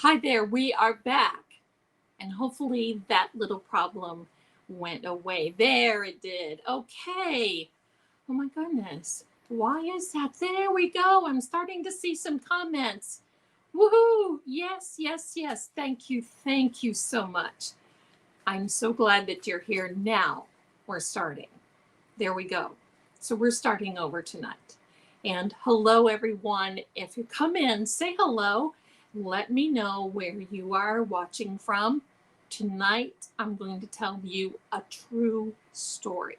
Hi there, we are back. And hopefully that little problem went away. There it did. Okay. Oh my goodness. Why is that? There we go. I'm starting to see some comments. Woohoo! Yes, yes, yes. Thank you. Thank you so much. I'm so glad that you're here now. We're starting. There we go. So we're starting over tonight. And hello, everyone. If you come in, say hello. Let me know where you are watching from. Tonight, I'm going to tell you a true story.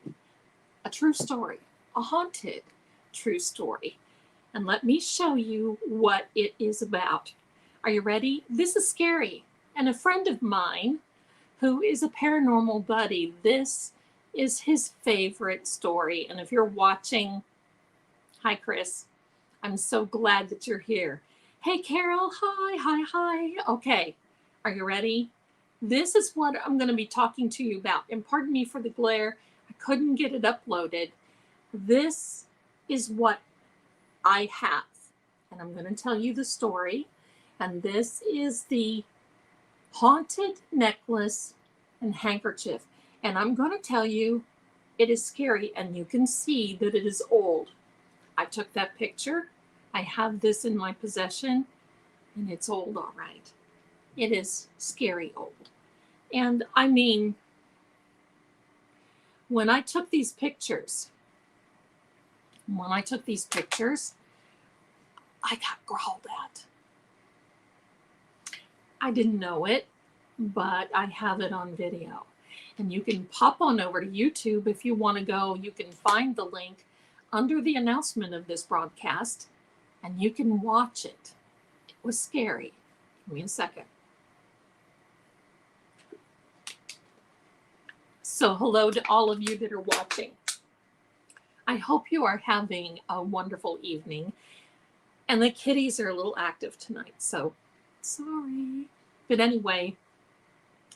A true story. A haunted true story. And let me show you what it is about. Are you ready? This is scary. And a friend of mine who is a paranormal buddy, this is his favorite story. And if you're watching, hi, Chris. I'm so glad that you're here. Hey, Carol. Hi, hi, hi. Okay. Are you ready? This is what I'm going to be talking to you about. And pardon me for the glare. I couldn't get it uploaded. This is what I have. And I'm going to tell you the story. And this is the Haunted Necklace and Handkerchief. And I'm going to tell you it is scary, and you can see that it is old. I took that picture. I have this in my possession, and it's old, all right. It is scary old. And I mean, when I took these pictures, I got growled at. I didn't know it, but I have it on video. And you can pop on over to YouTube if you want to go. You can find the link under the announcement of this broadcast, and you can watch it. It was scary. Give me a second. So hello to all of you that are watching. I hope you are having a wonderful evening. And the kitties are a little active tonight, so sorry. But anyway,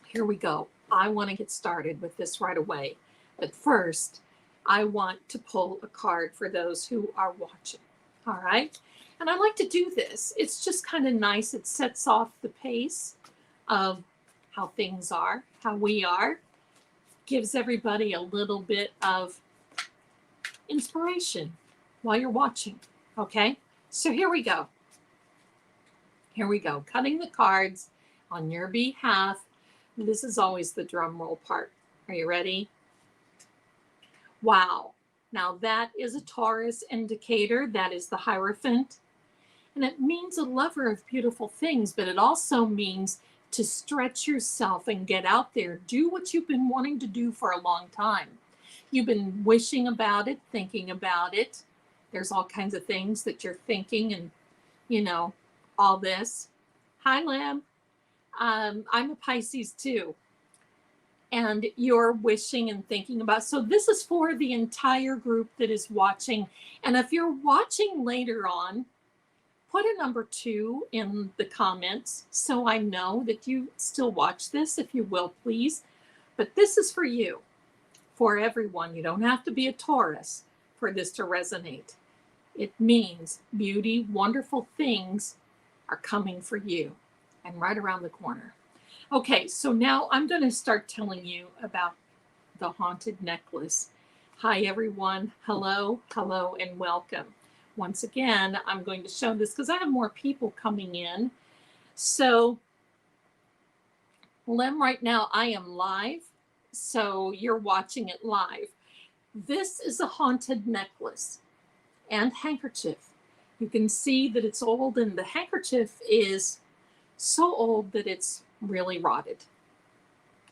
here we go. I want to get started with this right away. But first, I want to pull a card for those who are watching. All right? And I like to do this. It's just kind of nice. It sets off the pace of how things are, how we are. Gives everybody a little bit of inspiration while you're watching. Okay? So here we go. Here we go. Cutting the cards on your behalf. This is always the drum roll part. Are you ready? Wow. Now that is a Taurus indicator. That is the Hierophant. And it means a lover of beautiful things, but it also means to stretch yourself and get out there. Do what you've been wanting to do for a long time. You've been wishing about it, thinking about it. There's all kinds of things that you're thinking and, you know, all this. Hi, Lamb. I'm a Pisces too. And you're wishing and thinking about. So this is for the entire group that is watching. And if you're watching later on, put a number 2 in the comments so I know that you still watch this, if you will, please. But this is for you, for everyone. You don't have to be a Taurus for this to resonate. It means beauty, wonderful things are coming for you and right around the corner. Okay, so now I'm going to start telling you about the Haunted Necklace. Hi, everyone. Hello, hello, and welcome. Once again, I'm going to show this because I have more people coming in. So, Lem, right now I am live, so you're watching it live. This is a haunted necklace and handkerchief. You can see that it's old, and the handkerchief is so old that it's really rotted.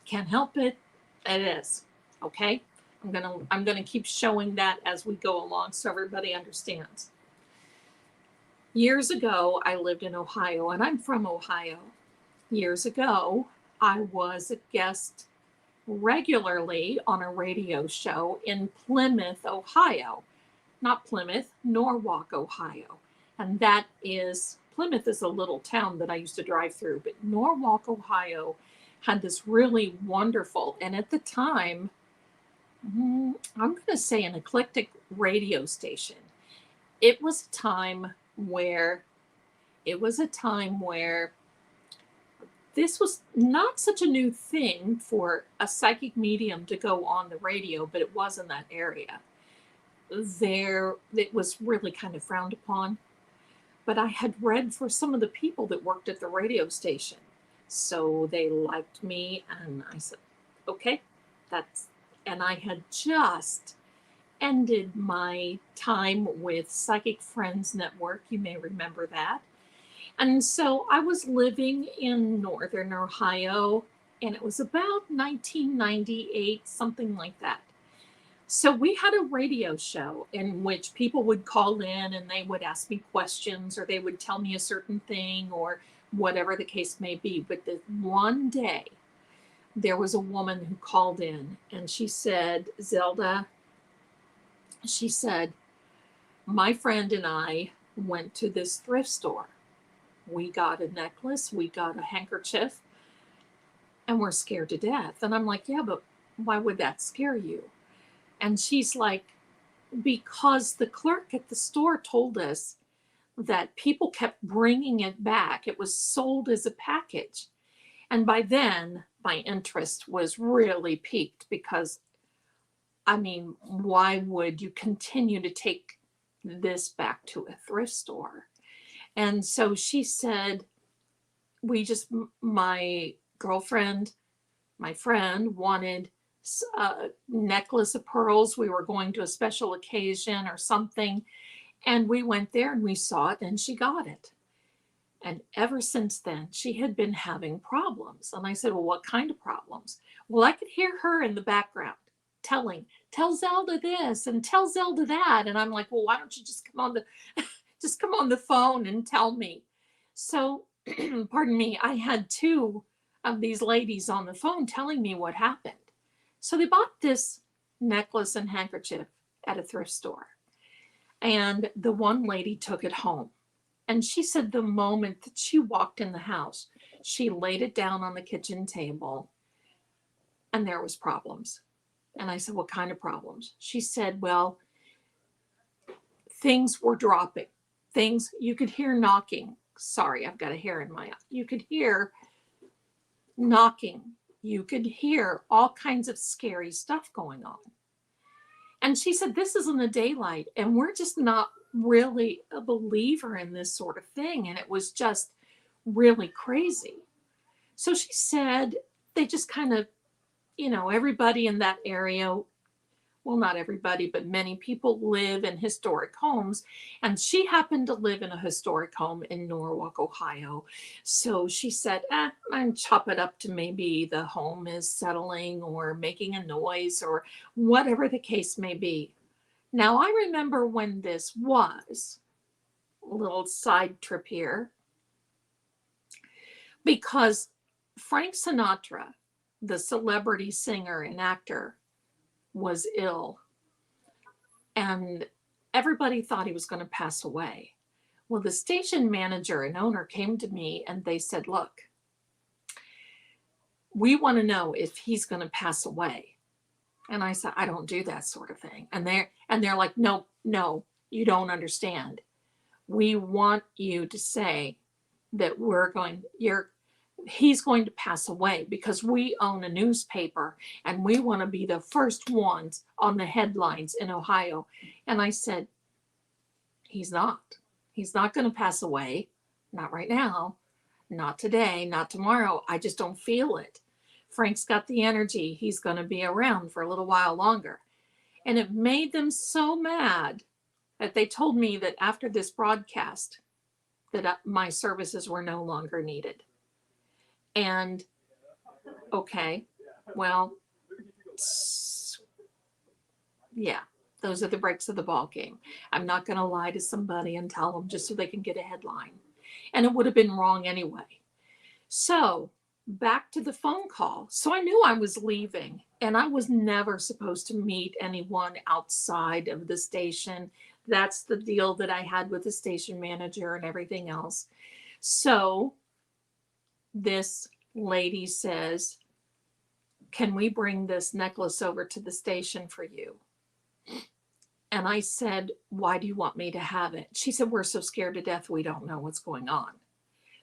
Can't help it. It is. Okay? I'm gonna keep showing that as we go along so everybody understands. Years ago, I lived in Ohio, and I'm from Ohio. Years ago, I was a guest regularly on a radio show in Plymouth, Ohio. Not Plymouth, Norwalk, Ohio. And that is, Plymouth is a little town that I used to drive through, but Norwalk, Ohio had this really wonderful, and at the time, I'm going to say an eclectic radio station. It was a time where this was not such a new thing for a psychic medium to go on the radio, but it was in that area. There, it was really kind of frowned upon. But I had read for some of the people that worked at the radio station. So they liked me, and I said, okay, that's, and I had just ended my time with Psychic Friends Network. You may remember that. And so I was living in Northern Ohio, and it was about 1998, something like that. So we had a radio show in which people would call in and they would ask me questions, or they would tell me a certain thing, or whatever the case may be. But the one day there was a woman who called in and she said, Zelda, she said, my friend and I went to this thrift store. We got a necklace, we got a handkerchief, and we're scared to death. And I'm like, yeah, but why would that scare you? And she's like, because the clerk at the store told us that people kept bringing it back. It was sold as a package. And by then, my interest was really piqued because, I mean, why would you continue to take this back to a thrift store? And so she said, my girlfriend, my friend wanted a necklace of pearls. We were going to a special occasion or something. And we went there and we saw it and she got it. And ever since then, she had been having problems. And I said, well, what kind of problems? Well, I could hear her in the background tell Zelda this and tell Zelda that. And I'm like, well, why don't you just come on the phone and tell me? So, pardon me, I had two of these ladies on the phone telling me what happened. So they bought this necklace and handkerchief at a thrift store. And the one lady took it home. And she said the moment that she walked in the house, she laid it down on the kitchen table and there was problems. And I said, what kind of problems? She said, well, things were dropping. Things, you could hear knocking. Sorry, I've got a hair in my eye. You could hear knocking. You could hear all kinds of scary stuff going on. And she said, this is in the daylight, and we're just not really a believer in this sort of thing. And it was just really crazy. So she said, they just kind of, everybody in that area, well, not everybody, but many people live in historic homes. And she happened to live in a historic home in Norwalk, Ohio. So she said, I'd chop it up to maybe the home is settling or making a noise or whatever the case may be. Now, I remember when this was, a little side trip here, because Frank Sinatra, the celebrity singer and actor, was ill. And everybody thought he was going to pass away. Well, the station manager and owner came to me and they said, look, we want to know if he's going to pass away. And I said, I don't do that sort of thing. And they're like, no, you don't understand. We want you to say that he's going to pass away because we own a newspaper and we want to be the first ones on the headlines in Ohio. And I said, he's not going to pass away. Not right now, not today, not tomorrow. I just don't feel it. Frank's got the energy. He's going to be around for a little while longer. And it made them so mad that they told me that after this broadcast that my services were no longer needed. And okay, well, yeah, those are the breaks of the ball game. I'm not going to lie to somebody and tell them just so they can get a headline. And it would have been wrong anyway. So back to the phone call. So I knew I was leaving and I was never supposed to meet anyone outside of the station. That's the deal that I had with the station manager and everything else. So this lady says, can we bring this necklace over to the station for you? And I said, why do you want me to have it? She said, we're so scared to death we don't know what's going on.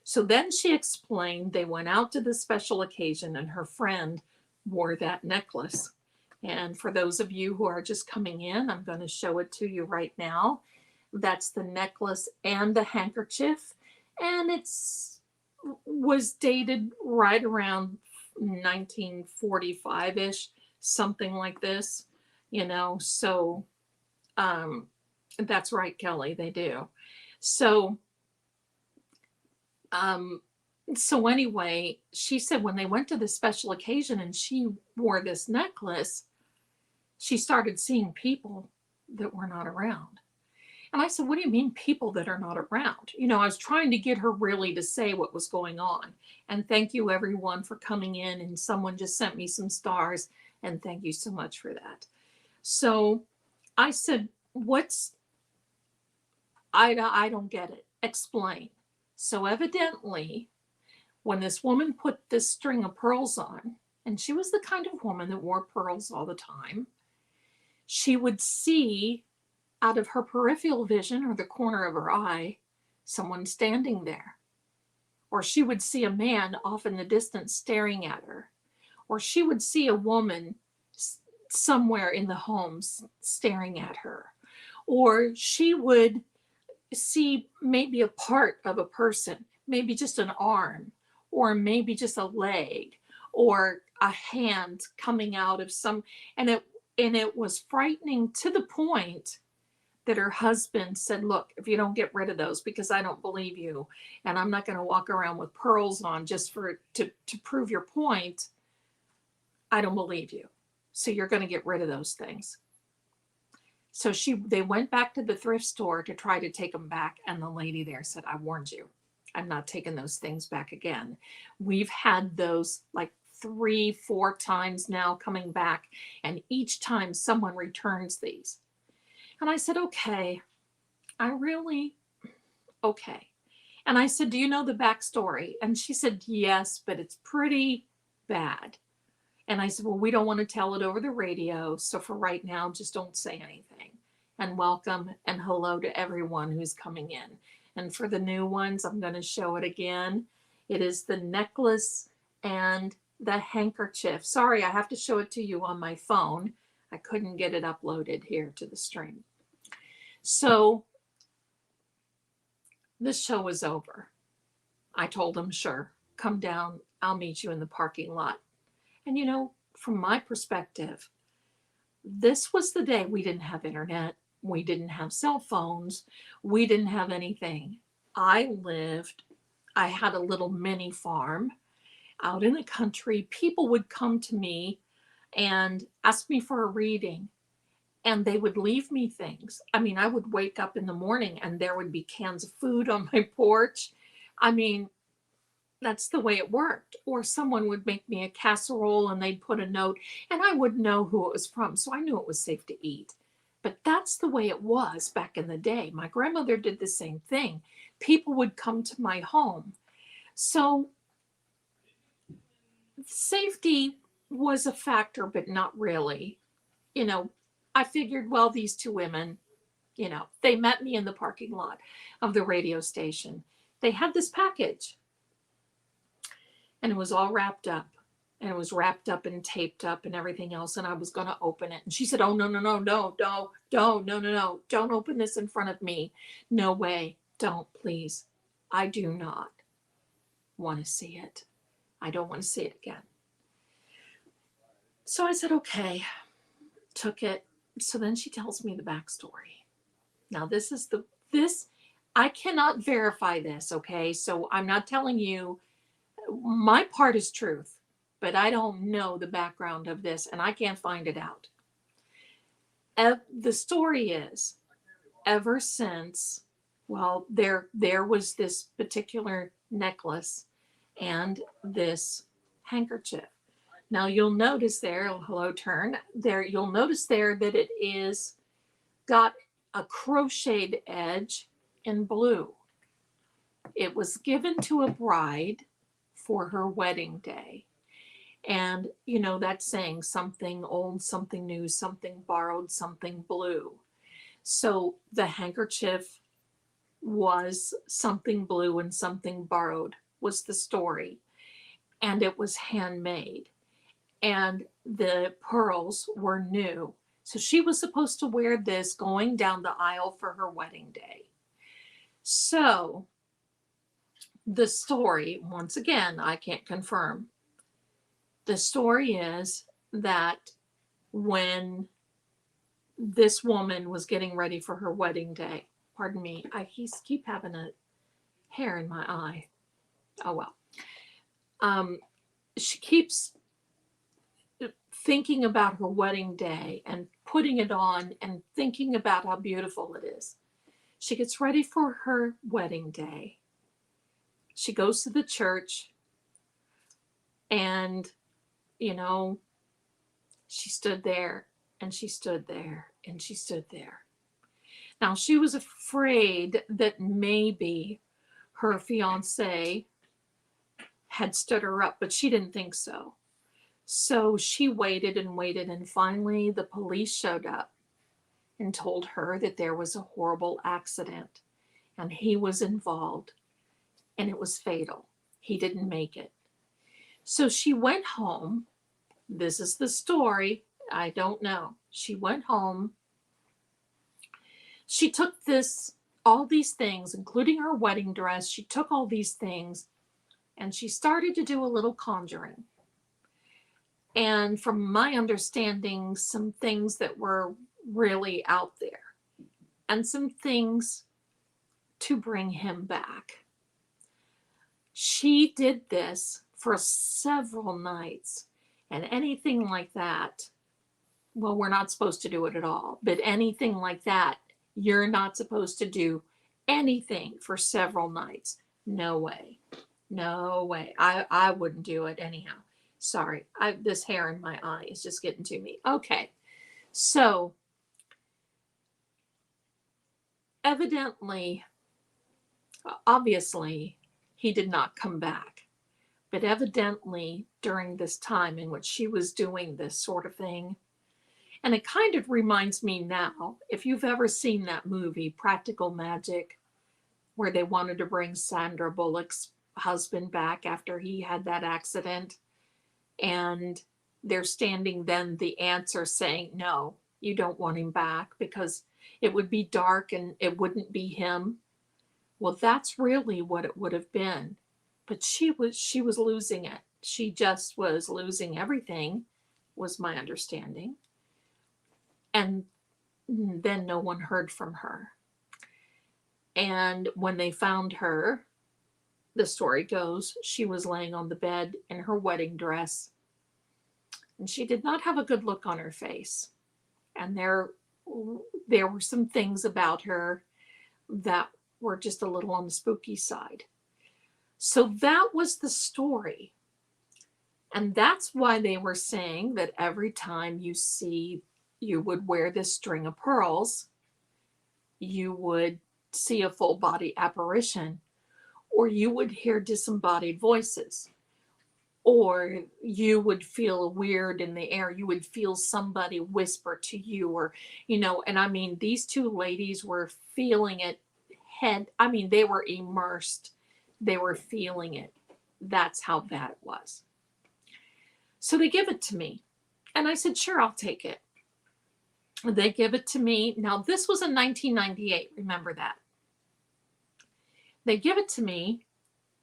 So then she explained they went out to the special occasion and her friend wore that necklace. And for those of you who are just coming in, I'm going to show it to you right now. That's the necklace and the handkerchief. And it's was dated right around 1945-ish, something like this, you know. So that's right, Kelly, they do. So so anyway, she said when they went to the special occasion and she wore this necklace, she started seeing people that were not around. And I said, what do you mean people that are not around? You know, I was trying to get her really to say what was going on. And thank you everyone for coming in, and someone just sent me some stars, and thank you so much for that. So I said, I don't get it. Explain. So evidently, when this woman put this string of pearls on, and she was the kind of woman that wore pearls all the time, she would see out of her peripheral vision or the corner of her eye someone standing there. Or she would see a man off in the distance staring at her. Or she would see a woman somewhere in the home staring at her. Or she would see maybe a part of a person, maybe just an arm, or maybe just a leg, or a hand coming out of some, and it was frightening to the point that her husband said, look, if you don't get rid of those, because I don't believe you, and I'm not going to walk around with pearls on just to prove your point, I don't believe you. So you're going to get rid of those things. So they went back to the thrift store to try to take them back. And the lady there said, I warned you, I'm not taking those things back again. We've had those like 3-4 times now coming back. And each time someone returns these. And I said, okay, okay. And I said, do you know the backstory? And she said, yes, but it's pretty bad. And I said, well, we don't want to tell it over the radio. So for right now, just don't say anything. And welcome and hello to everyone who's coming in. And for the new ones, I'm going to show it again. It is the necklace and the handkerchief. Sorry, I have to show it to you on my phone. I couldn't get it uploaded here to the stream. So this show was over. I told him, sure, come down. I'll meet you in the parking lot. And, you know, from my perspective, this was the day we didn't have internet. We didn't have cell phones. We didn't have anything. I had a little mini farm out in the country. People would come to me and ask me for a reading, and they would leave me things. I mean, I would wake up in the morning and there would be cans of food on my porch. I mean, that's the way it worked. Or someone would make me a casserole and they'd put a note, and I wouldn't know who it was from, so I knew it was safe to eat. But that's the way it was back in the day. My grandmother did the same thing. People would come to my home. So safety was a factor, but not really. You know, I figured, well, these two women, you know, they met me in the parking lot of the radio station. They had this package. And it was all wrapped up, and it was wrapped up and taped up and everything else. And I was going to open it. And she said, oh, no, don't open this in front of me. No way. Don't, please. I do not want to see it. I don't want to see it again. So I said, okay, took it. So then she tells me the backstory. Now I cannot verify this. Okay. So I'm not telling you. My part is truth, but I don't know the background of this, and I can't find it out. The story is, ever since, well, there was this particular necklace and this handkerchief. Now you'll notice there, hello, turn there. You'll notice there that it is got a crocheted edge in blue. It was given to a bride for her wedding day. And, you know, that saying, something old, something new, something borrowed, something blue. So the handkerchief was something blue and something borrowed, was the story. And it was handmade. And the pearls were new. So she was supposed to wear this going down the aisle for her wedding day. So the story, once again, I can't confirm. The story is that when this woman was getting ready for her wedding day, pardon me, I keep having a hair in my eye. Oh well. She keeps thinking about her wedding day and putting it on and thinking about how beautiful it is. She gets ready for her wedding day. She goes to the church and, you know, she stood there and she stood there and she stood there. Now, she was afraid that maybe her fiance had stood her up, but she didn't think so. So she waited and waited, and finally the police showed up and told her that there was a horrible accident and he was involved and it was fatal. He didn't make it. So she went home. This is the story. I don't know. She went home. She took all these things, including her wedding dress. She took all these things and she started to do a little conjuring. And from my understanding, some things that were really out there and some things to bring him back. She did this for several nights, and anything like that, well, we're not supposed to do it at all, but anything like that, you're not supposed to do anything for several nights. No way. No way. I wouldn't do it anyhow. Sorry, this hair in my eye is just getting to me. Okay, so evidently, obviously, he did not come back. But evidently, during this time in which she was doing this sort of thing, and it kind of reminds me now, if you've ever seen that movie, Practical Magic, where they wanted to bring Sandra Bullock's husband back after he had that accident, and they're standing then the answer saying, no, you don't want him back because it would be dark and it wouldn't be him. Well, that's really what it would have been. But she was losing it. She just was losing everything, was my understanding. And then no one heard from her. And when they found her, the story goes, she was laying on the bed in her wedding dress. And she did not have a good look on her face. And there were some things about her that were just a little on the spooky side. So that was the story. And that's why they were saying that every time you would wear this string of pearls, you would see a full body apparition, or you would hear disembodied voices, or you would feel weird in the air. You would feel somebody whisper to you, or, and I mean, these two ladies were feeling it they were immersed. They were feeling it. That's how bad it was. So they give it to me. And I said, sure, I'll take it. They give it to me. Now, this was in 1998. Remember that. They give it to me,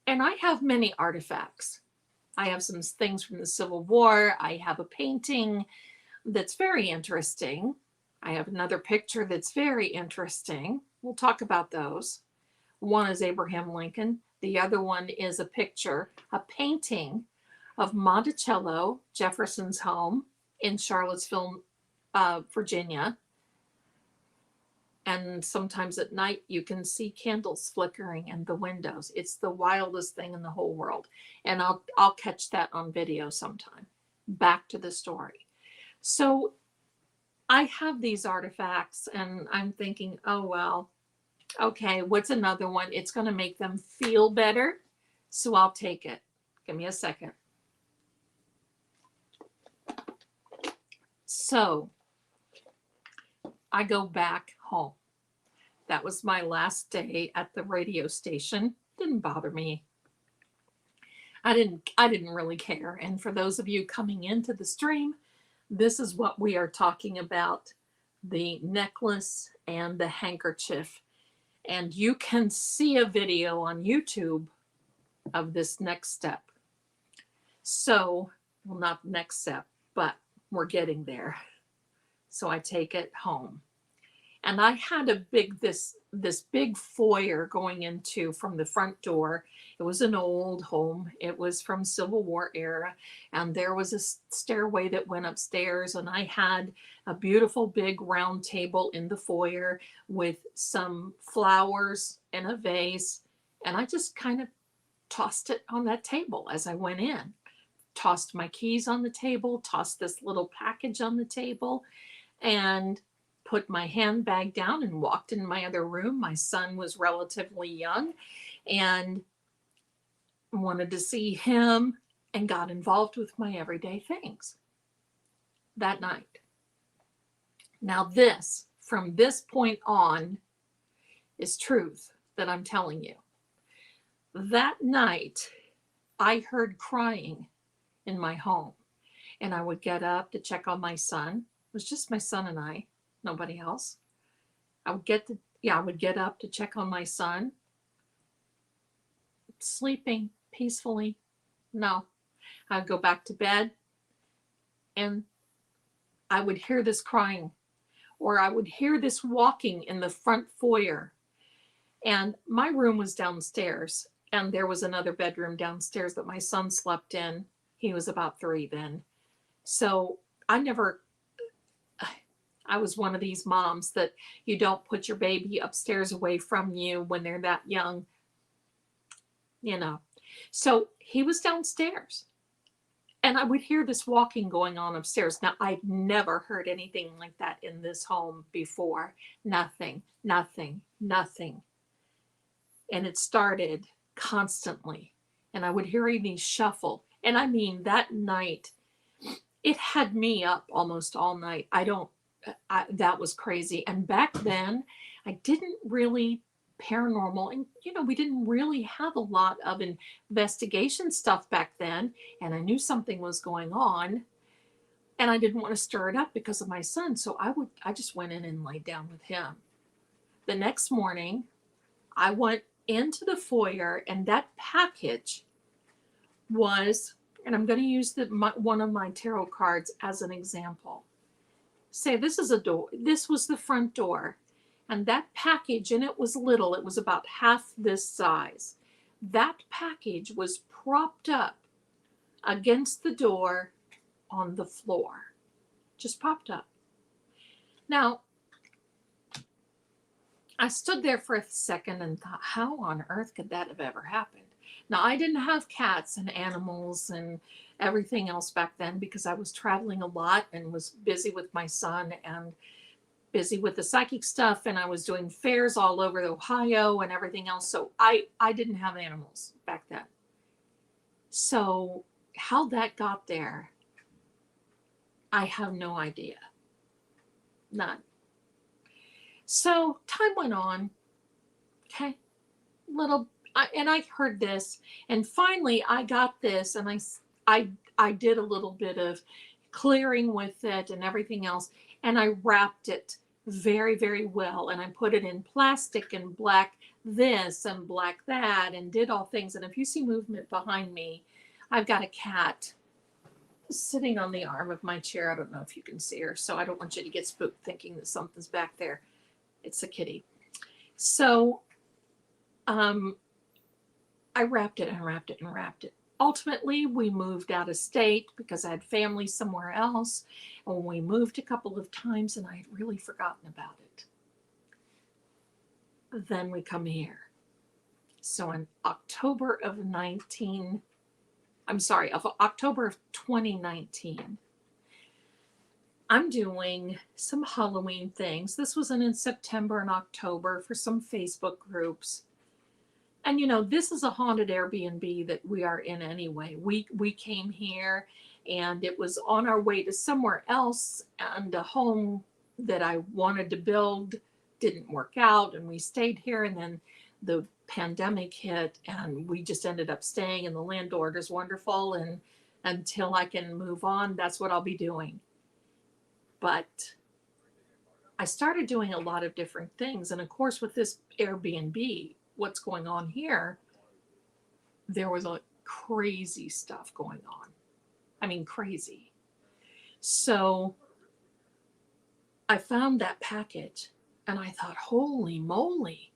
and I have many artifacts. I have some things from the Civil War. I have a painting that's very interesting. I have another picture that's very interesting. We'll talk about those. One is Abraham Lincoln. The other one is a painting of Monticello, Jefferson's home in Charlottesville, Virginia. And sometimes at night you can see candles flickering in the windows. It's the wildest thing in the whole world. And I'll catch that on video sometime. Back to the story. So I have these artifacts and I'm thinking, oh, well, okay, what's another one? It's going to make them feel better. So I'll take it. Give me a second. So I go back home. That was my last day at the radio station. Didn't bother me. I didn't really care. And for those of you coming into the stream, this is what we are talking about, the necklace and the handkerchief. And you can see a video on YouTube of this next step. So, well, not the next step, but we're getting there. So I take it home. And I had a big, this big foyer going into from the front door. It was an old home. It was from Civil War era. And there was a stairway that went upstairs. And I had a beautiful big round table in the foyer with some flowers in a vase. And I just kind of tossed it on that table as I went in. Tossed my keys on the table, tossed this little package on the table, and put my handbag down and walked in my other room. My son was relatively young and wanted to see him, and got involved with my everyday things that night. Now this, from this point on, is truth that I'm telling you. That night, I heard crying in my home, and I would get up to check on my son. It was just my son and I, nobody else. I would get up to check on my son. Sleeping peacefully. No. I'd go back to bed, and I would hear this crying, or I would hear this walking in the front foyer. And my room was downstairs, and there was another bedroom downstairs that my son slept in. He was about 3 then. So I was one of these moms that you don't put your baby upstairs away from you when they're that young, you know. So he was downstairs, and I would hear this walking going on upstairs. Now, I'd never heard anything like that in this home before. Nothing, nothing, nothing. And it started constantly, and I would hear me shuffle. And I mean, that night, it had me up almost all night. That was crazy. And back then, I didn't really paranormal, and we didn't really have a lot of investigation stuff back then. And I knew something was going on, and I didn't want to stir it up because of my son. So I just went in and laid down with him. The next morning, I went into the foyer, and that package was, and I'm going to use one of my tarot cards as an example. Say this is a door. This was the front door, and that package, and it was little. It was about half this size. That package was propped up against the door on the floor, just propped up. Now, I stood there for a second and thought, how on earth could that have ever happened? Now, I didn't have cats and animals and everything else back then because I was traveling a lot and was busy with my son and busy with the psychic stuff, and I was doing fairs all over Ohio and everything else. So I didn't have animals back then. So how that got there, I have no idea. None. So time went on. Okay. And I heard this, and finally I got this, and I did a little bit of clearing with it and everything else, and I wrapped it very, very well, and I put it in plastic and black this and black that, and did all things. And if you see movement behind me, I've got a cat sitting on the arm of my chair. I don't know if you can see her, so I don't want you to get spooked thinking that something's back there. It's a kitty. So I wrapped it and wrapped it and wrapped it. Ultimately, we moved out of state because I had family somewhere else. And we moved a couple of times, and I had really forgotten about it. Then we come here. So in October of 2019, I'm doing some Halloween things. This was in September and October for some Facebook groups. And this is a haunted Airbnb that we are in anyway. We came here, and it was on our way to somewhere else, and a home that I wanted to build didn't work out and we stayed here, and then the pandemic hit and we just ended up staying, and the landlord is wonderful, and until I can move on, that's what I'll be doing. But I started doing a lot of different things, and of course with this Airbnb, what's going on here, there was a crazy stuff going on. I mean, crazy. So I found that package and I thought, holy moly,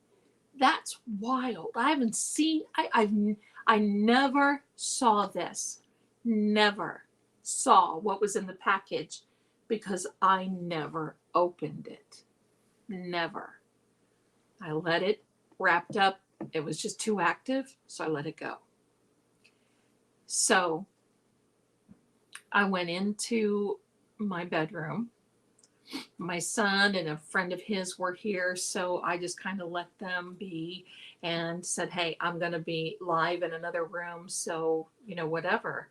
that's wild. I haven't seen, I never saw this. Never saw what was in the package because I never opened it. Never. I let it wrapped up. It was just too active, so I let it go. So I went into my bedroom. My son and a friend of his were here, so I just kind of let them be and said, hey, I'm going to be live in another room, so, you know, whatever.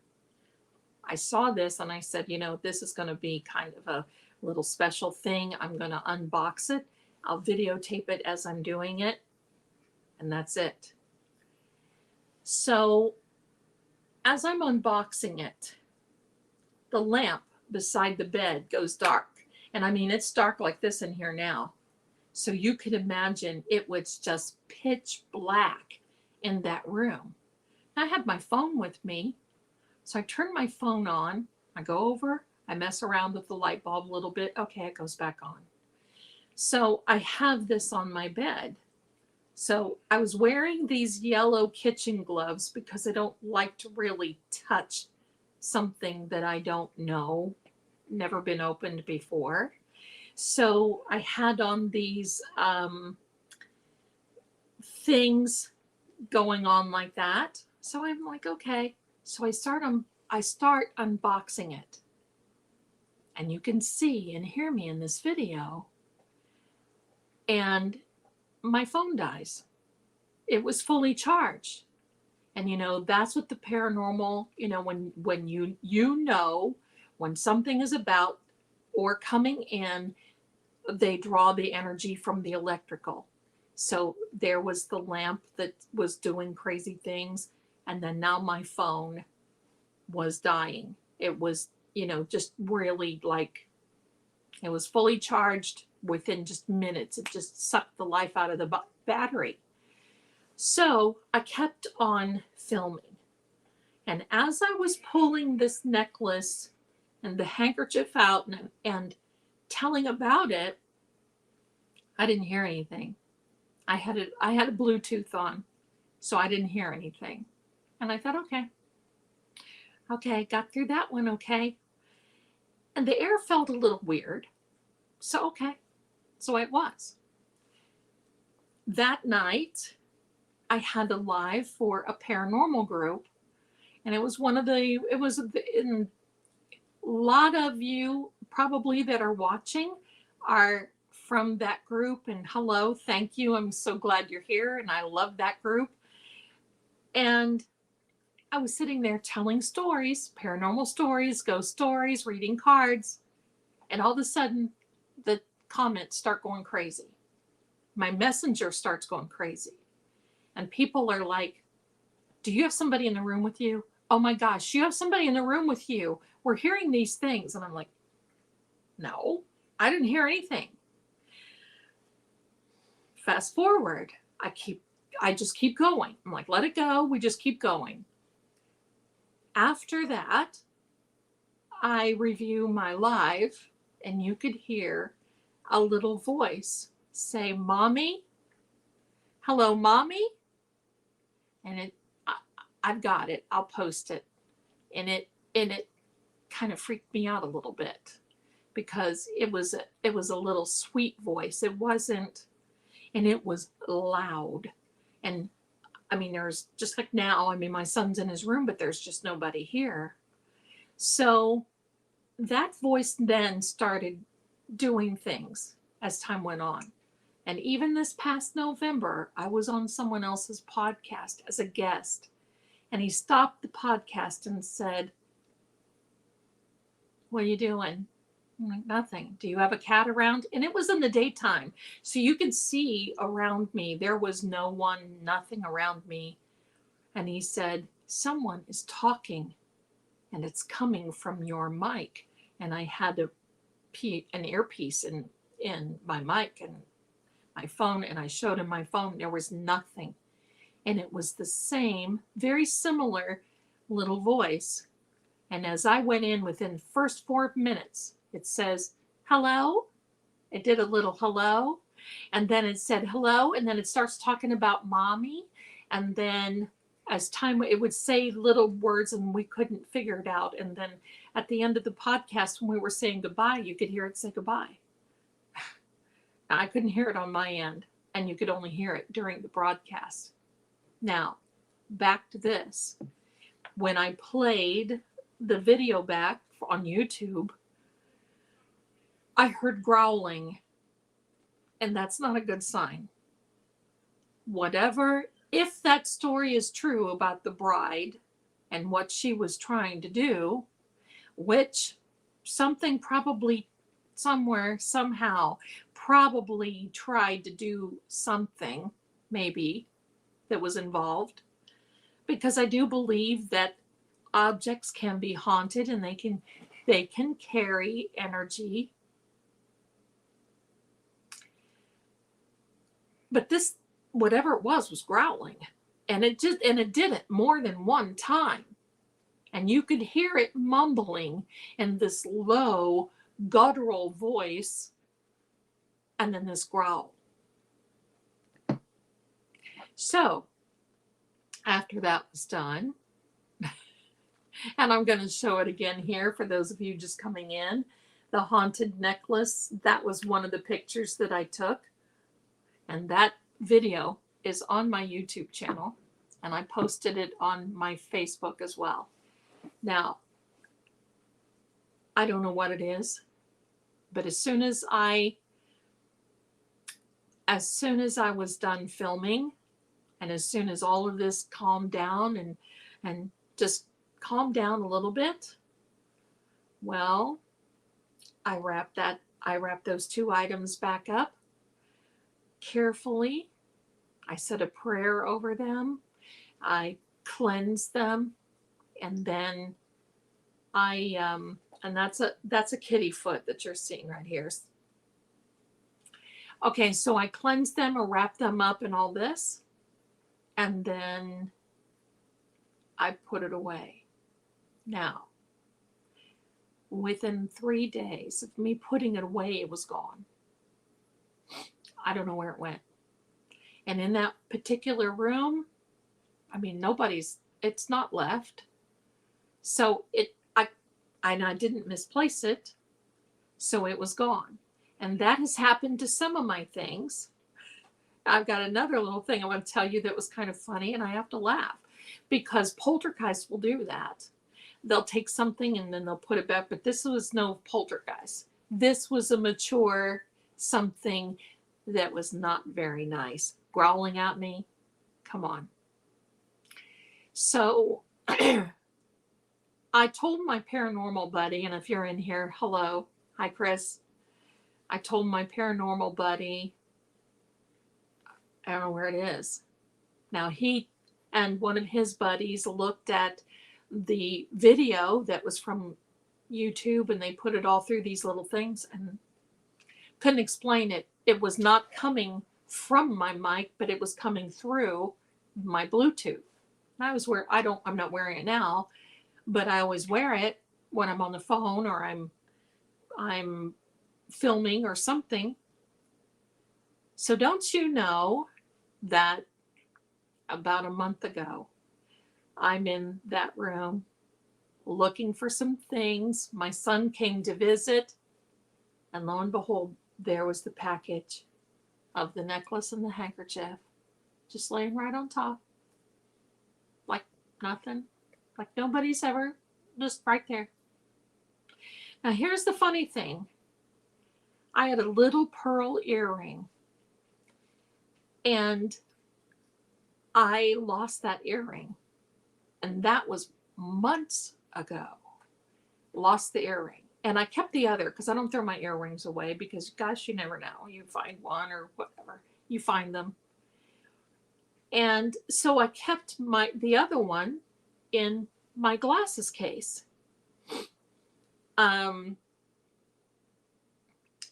I saw this and I said, you know, this is going to be kind of a little special thing. I'm going to unbox it. I'll videotape it as I'm doing it, and that's it. So as I'm unboxing it, the lamp beside the bed goes dark. And I mean, it's dark like this in here now. So you could imagine it was just pitch black in that room. I had my phone with me. So I turn my phone on. I go over. I mess around with the light bulb a little bit. Okay, it goes back on. So I have this on my bed. So I was wearing these yellow kitchen gloves because I don't like to really touch something that I don't know, never been opened before. So I had on these things going on like that. So I'm like, okay. So I start unboxing it. And you can see and hear me in this video. And my phone dies. It was fully charged. And you know, that's what the paranormal, you know, when you know when something is about or coming in, they draw the energy from the electrical. So there was the lamp that was doing crazy things, and then now my phone was dying. It was, you know, just really like, it was fully charged within just minutes. It just sucked the life out of the battery. So I kept on filming. And as I was pulling this necklace and the handkerchief out and telling about it, I didn't hear anything. I had a Bluetooth on, so I didn't hear anything. And I thought, okay, got through that one, okay. And the air felt a little weird. So, okay. So it was. That night, I had a live for a paranormal group. And it was in a lot of you probably that are watching are from that group. And hello, thank you. I'm so glad you're here. And I love that group. And I was sitting there telling stories, paranormal stories, ghost stories, reading cards. And all of a sudden, the comments start going crazy. My messenger starts going crazy. And people are like, do you have somebody in the room with you? Oh my gosh, you have somebody in the room with you. We're hearing these things. And I'm like, no, I didn't hear anything. Fast forward, I just keep going. I'm like, let it go. We just keep going. After that, I review my live, and you could hear a little voice say, Mommy, hello, Mommy. And I've got it. I'll post it. And it kind of freaked me out a little bit because it was a little sweet voice. It wasn't, and it was loud. And I mean, there's just like now, I mean, my son's in his room, but there's just nobody here. So that voice then started doing things as time went on. And even this past November, I was on someone else's podcast as a guest. And he stopped the podcast and said, what are you doing? I'm like, nothing. Do you have a cat around? And it was in the daytime. So you could see around me. There was no one, nothing around me. And he said, someone is talking and it's coming from your mic. And I had an earpiece in my mic and my phone, and I showed him my phone. There was nothing. And it was the same, very similar little voice. And as I went in within the first 4 minutes, it says, hello. It did a little hello. And then it said hello. And then it starts talking about mommy. And then as time, it would say little words and we couldn't figure it out. And then at the end of the podcast, when we were saying goodbye, you could hear it say goodbye. I couldn't hear it on my end, and you could only hear it during the broadcast. Now, back to this. When I played the video back on YouTube, I heard growling, and that's not a good sign. Whatever, if that story is true about the bride and what she was trying to do, which something probably somewhere, somehow, probably tried to do something, maybe, that was involved. Because I do believe that objects can be haunted and they can carry energy. But this, whatever it was growling. And it did it more than one time. And you could hear it mumbling in this low, guttural voice, and then this growl. So, after that was done, and I'm going to show it again here for those of you just coming in, the haunted necklace, that was one of the pictures that I took. And that video is on my YouTube channel, and I posted it on my Facebook as well. Now, I don't know what it is, but as soon as I was done filming, and as soon as all of this calmed down and just calmed down a little bit, well, I wrapped those 2 items back up carefully. I said a prayer over them. I cleansed them, and then and that's a kitty foot that you're seeing right here. Okay, so I cleansed them or wrapped them up in all this, and then I put it away. Now, within 3 days of me putting it away, it was gone. I don't know where it went. And in that particular room, I mean, it's not left. So I didn't misplace it, so it was gone. And that has happened to some of my things. I've got another little thing I want to tell you that was kind of funny, and I have to laugh because poltergeists will do that. They'll take something and then they'll put it back, but this was no poltergeist. This was a mature something that was not very nice. Growling at me. Come on. So I told my paranormal buddy, and if you're in here, hello. Hi, Chris. I told my paranormal buddy, I don't know where it is. Now he and one of his buddies looked at the video that was from YouTube, and they put it all through these little things and couldn't explain it. It was not coming from my mic, but it was coming through my Bluetooth. And I'm not wearing it now, but I always wear it when I'm on the phone or I'm filming or something. So don't you know that about a month ago, I'm in that room looking for some things. My son came to visit, and lo and behold, there was the package of the necklace and the handkerchief just laying right on top. Like nothing. Like nobody's ever, just right there. Now here's the funny thing. I had a little pearl earring, and I lost that earring. And that was months ago. Lost the earring. And I kept the other because I don't throw my earrings away because, gosh, you never know. You find one or whatever. You find them. And so I kept the other one in my glasses case.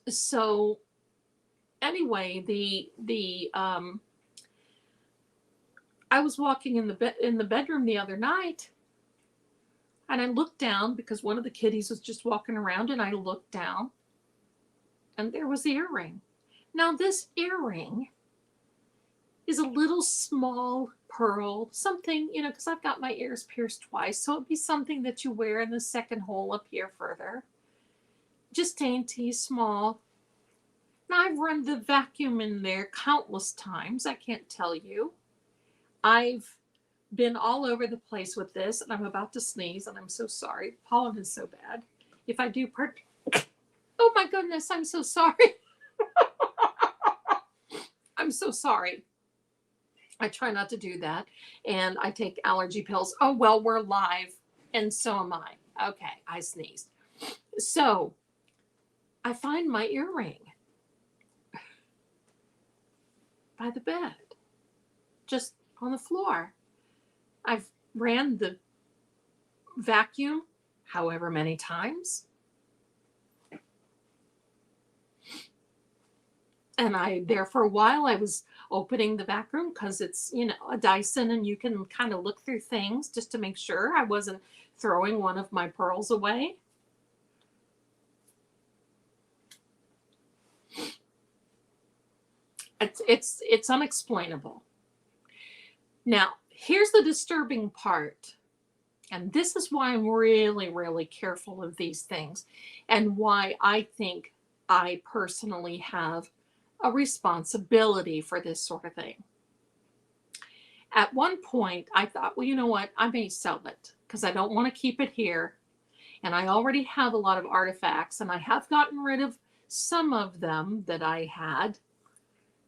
So anyway, I was walking in the bedroom the other night, and I looked down because one of the kitties was just walking around, and I looked down, and there was the earring. Now this earring is a little small pearl, something, you know, because I've got my ears pierced twice, so it'd be something that you wear in the second hole up here further. Just dainty, small. Now I've run the vacuum in there countless times. I can't tell you. I've been all over the place with this, and I'm about to sneeze, and I'm so sorry. Pollen is so bad. If I do oh my goodness, I'm so sorry. I'm so sorry. I try not to do that, and I take allergy pills. Oh, well, we're live, and so am I. Okay, I sneezed. So I find my earring by the bed, just on the floor. I've ran the vacuum however many times. And there for a while, I was opening the vacuum because it's, you know, a Dyson, and you can kind of look through things just to make sure I wasn't throwing one of my pearls away. It's unexplainable. Now, here's the disturbing part. And this is why I'm really, really careful of these things, and why I think I personally have a responsibility for this sort of thing. At one point, I thought, well, you know what? I may sell it because I don't want to keep it here. And I already have a lot of artifacts, and I have gotten rid of some of them that I had,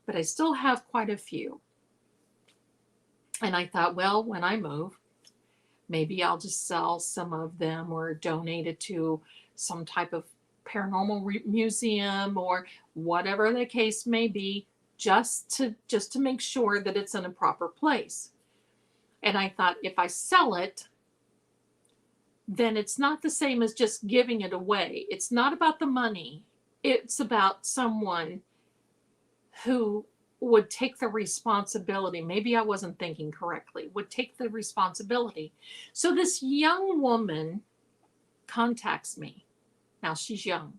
but I still have quite a few. And I thought, well, when I move, maybe I'll just sell some of them or donate it to some type of paranormal museum or whatever the case may be, just to make sure that it's in a proper place. And I thought, if I sell it, then it's not the same as just giving it away. It's not about the money. It's about someone who would take the responsibility. Maybe I wasn't thinking correctly. Would take the responsibility. So this young woman contacts me. Now she's young,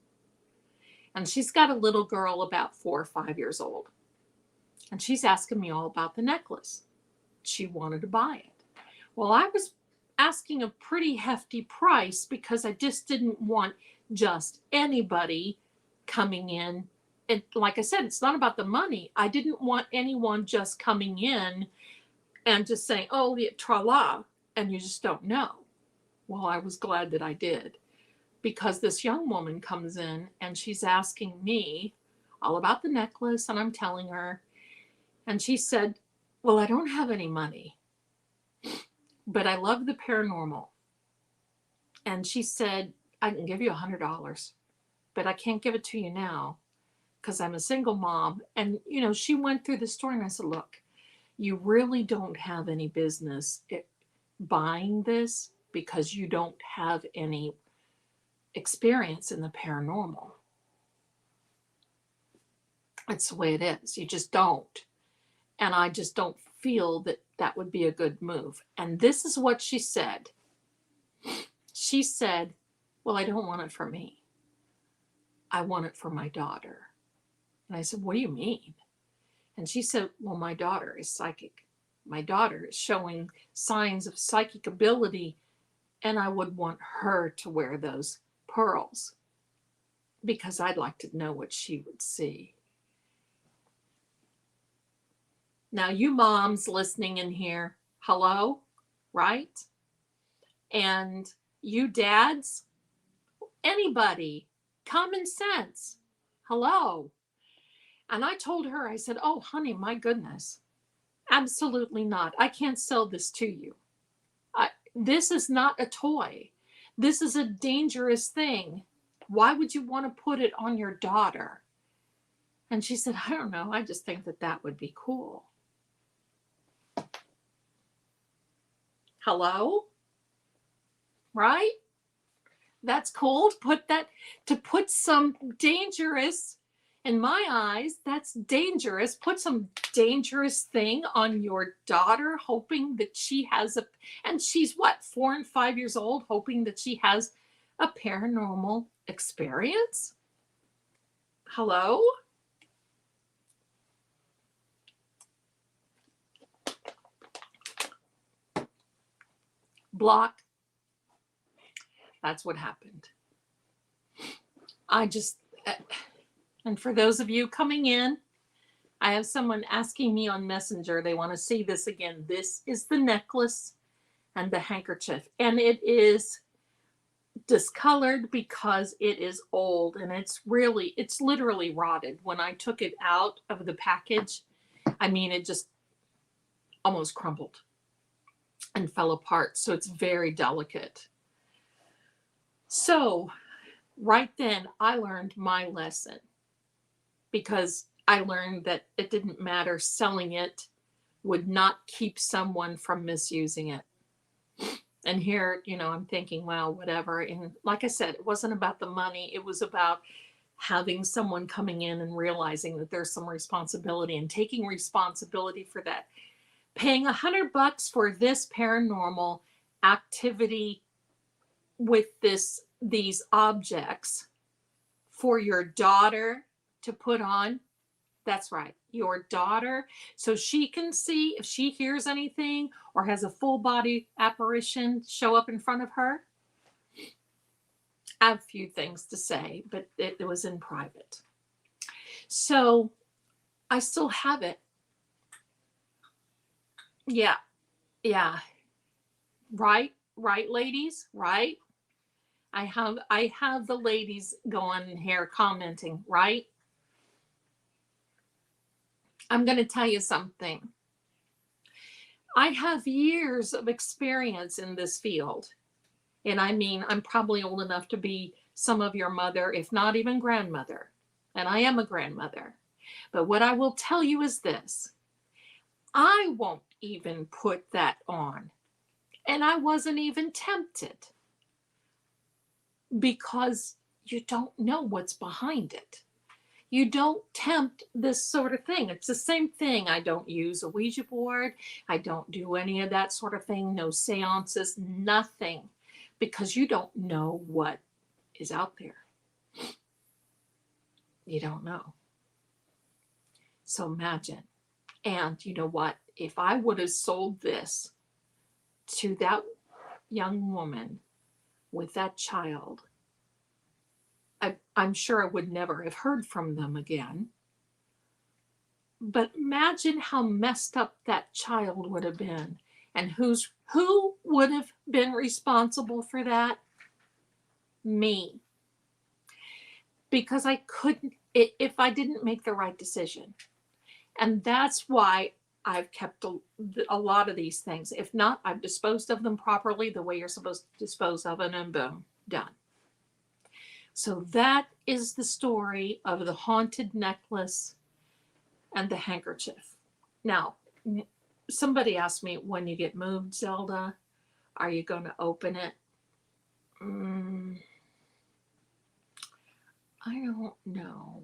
and she's got a little girl about 4 or 5 years old, and she's asking me all about the necklace. She wanted to buy it. Well, I was asking a pretty hefty price because I just didn't want just anybody coming in. And like I said, it's not about the money. I didn't want anyone just coming in and just saying, oh, yeah, tra-la, and you just don't know. Well, I was glad that I did, because this young woman comes in and she's asking me all about the necklace, and I'm telling her, and she said, well, I don't have any money, but I love the paranormal. And she said, I can give you $100, but I can't give it to you now because I'm a single mom. And, you know, she went through the story, and I said, look, you really don't have any business buying this because you don't have any experience in the paranormal. It's the way it is. You just don't. And I just don't feel that that would be a good move. And this is what she said. She said, well, I don't want it for me. I want it for my daughter. And I said, what do you mean? And she said, well, my daughter is psychic. My daughter is showing signs of psychic ability, and I would want her to wear those pearls because I'd like to know what she would see. Now, you moms listening in here, hello, right? And you dads, anybody, common sense, hello. And I told her, I said, oh, honey, my goodness, absolutely not. I can't sell this to you. This is not a toy. This is a dangerous thing. Why would you want to put it on your daughter? And she said, I don't know. I just think that that would be cool. Hello? Right? That's cool to put some dangerous, in my eyes, that's dangerous. Put some dangerous thing on your daughter, hoping that she has and she's what, 4 and 5 years old, hoping that she has a paranormal experience? Hello? Block. That's what happened. And for those of you coming in, I have someone asking me on Messenger. They want to see this again. This is the necklace and the handkerchief. And it is discolored because it is old, and it's literally rotted. When I took it out of the package, I mean, it just almost crumbled and fell apart. So it's very delicate. So right then I learned my lesson, because I learned that it didn't matter. Selling it would not keep someone from misusing it. And here, you know, I'm thinking, well, whatever. And like I said, it wasn't about the money. It was about having someone coming in and realizing that there's some responsibility and taking responsibility for that. Paying $100 for this paranormal activity with these objects for your daughter to put on. That's right, your daughter, so she can see if she hears anything or has a full body apparition show up in front of her. I have a few things to say, but it was in private. So I still have it. Yeah. Right, ladies, right? I have the ladies going here commenting, right? I'm going to tell you something. I have years of experience in this field. And I mean, I'm probably old enough to be some of your mother, if not even grandmother. And I am a grandmother. But what I will tell you is this. I won't even put that on. And I wasn't even tempted. Because you don't know what's behind it. You don't tempt this sort of thing. It's the same thing. I don't use a Ouija board. I don't do any of that sort of thing. No seances, nothing. Because you don't know what is out there. You don't know. So imagine. And you know what? If I would have sold this to that young woman with that child, I'm sure I would never have heard from them again. But imagine how messed up that child would have been. And who would have been responsible for that? Me. Because I couldn't, if I didn't make the right decision. And that's why I've kept a lot of these things. If not, I've disposed of them properly the way you're supposed to dispose of them, and boom, done. So that is the story of the haunted necklace and the handkerchief. Now, somebody asked me, when you get moved, Zelda, are you going to open it? I don't know.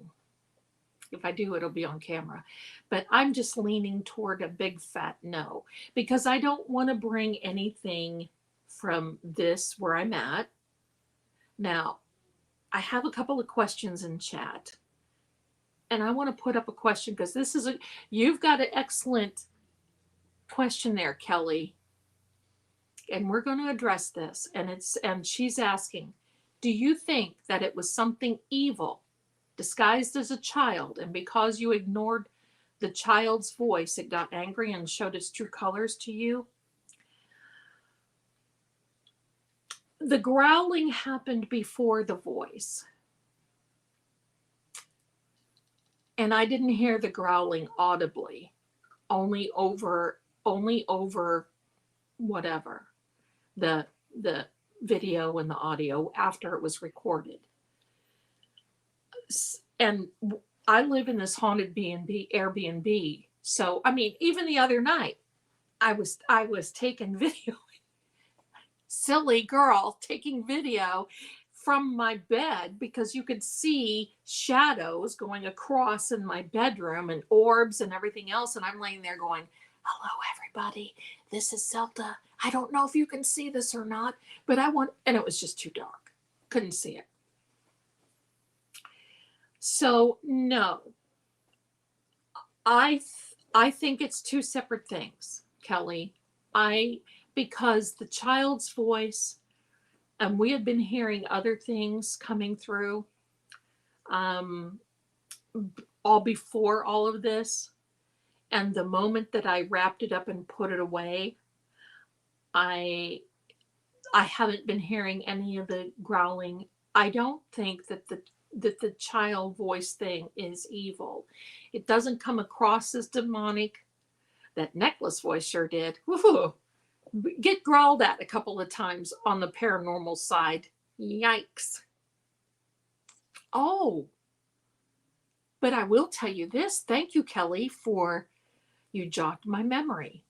If I do, it'll be on camera. But I'm just leaning toward a big fat no, because I don't want to bring anything from this where I'm at. Now, I have a couple of questions in chat. And I want to put up a question because you've got an excellent question there, Kelly. And we're going to address this. And she's asking, do you think that it was something evil disguised as a child, and because you ignored the child's voice, it got angry and showed its true colors to you? The growling happened before the voice. And I didn't hear the growling audibly, only over whatever, the video and the audio after it was recorded. And I live in this haunted B&B Airbnb. So, I mean, even the other night, I was taking video, silly girl, taking video from my bed because you could see shadows going across in my bedroom and orbs and everything else. And I'm laying there going, hello, everybody. This is Zelda. I don't know if you can see this or not, but and it was just too dark. Couldn't see it. So no, I think it's two separate things, Kelly. Because the child's voice, and we had been hearing other things coming through all before all of this. And the moment that I wrapped it up and put it away, I haven't been hearing any of the growling. I don't think that the child voice thing is evil. It doesn't come across as demonic. That necklace voice sure did. Woo-hoo. Get growled at a couple of times on the paranormal side. Yikes. Oh, but I will tell you this. Thank you, Kelly, for you jogged my memory.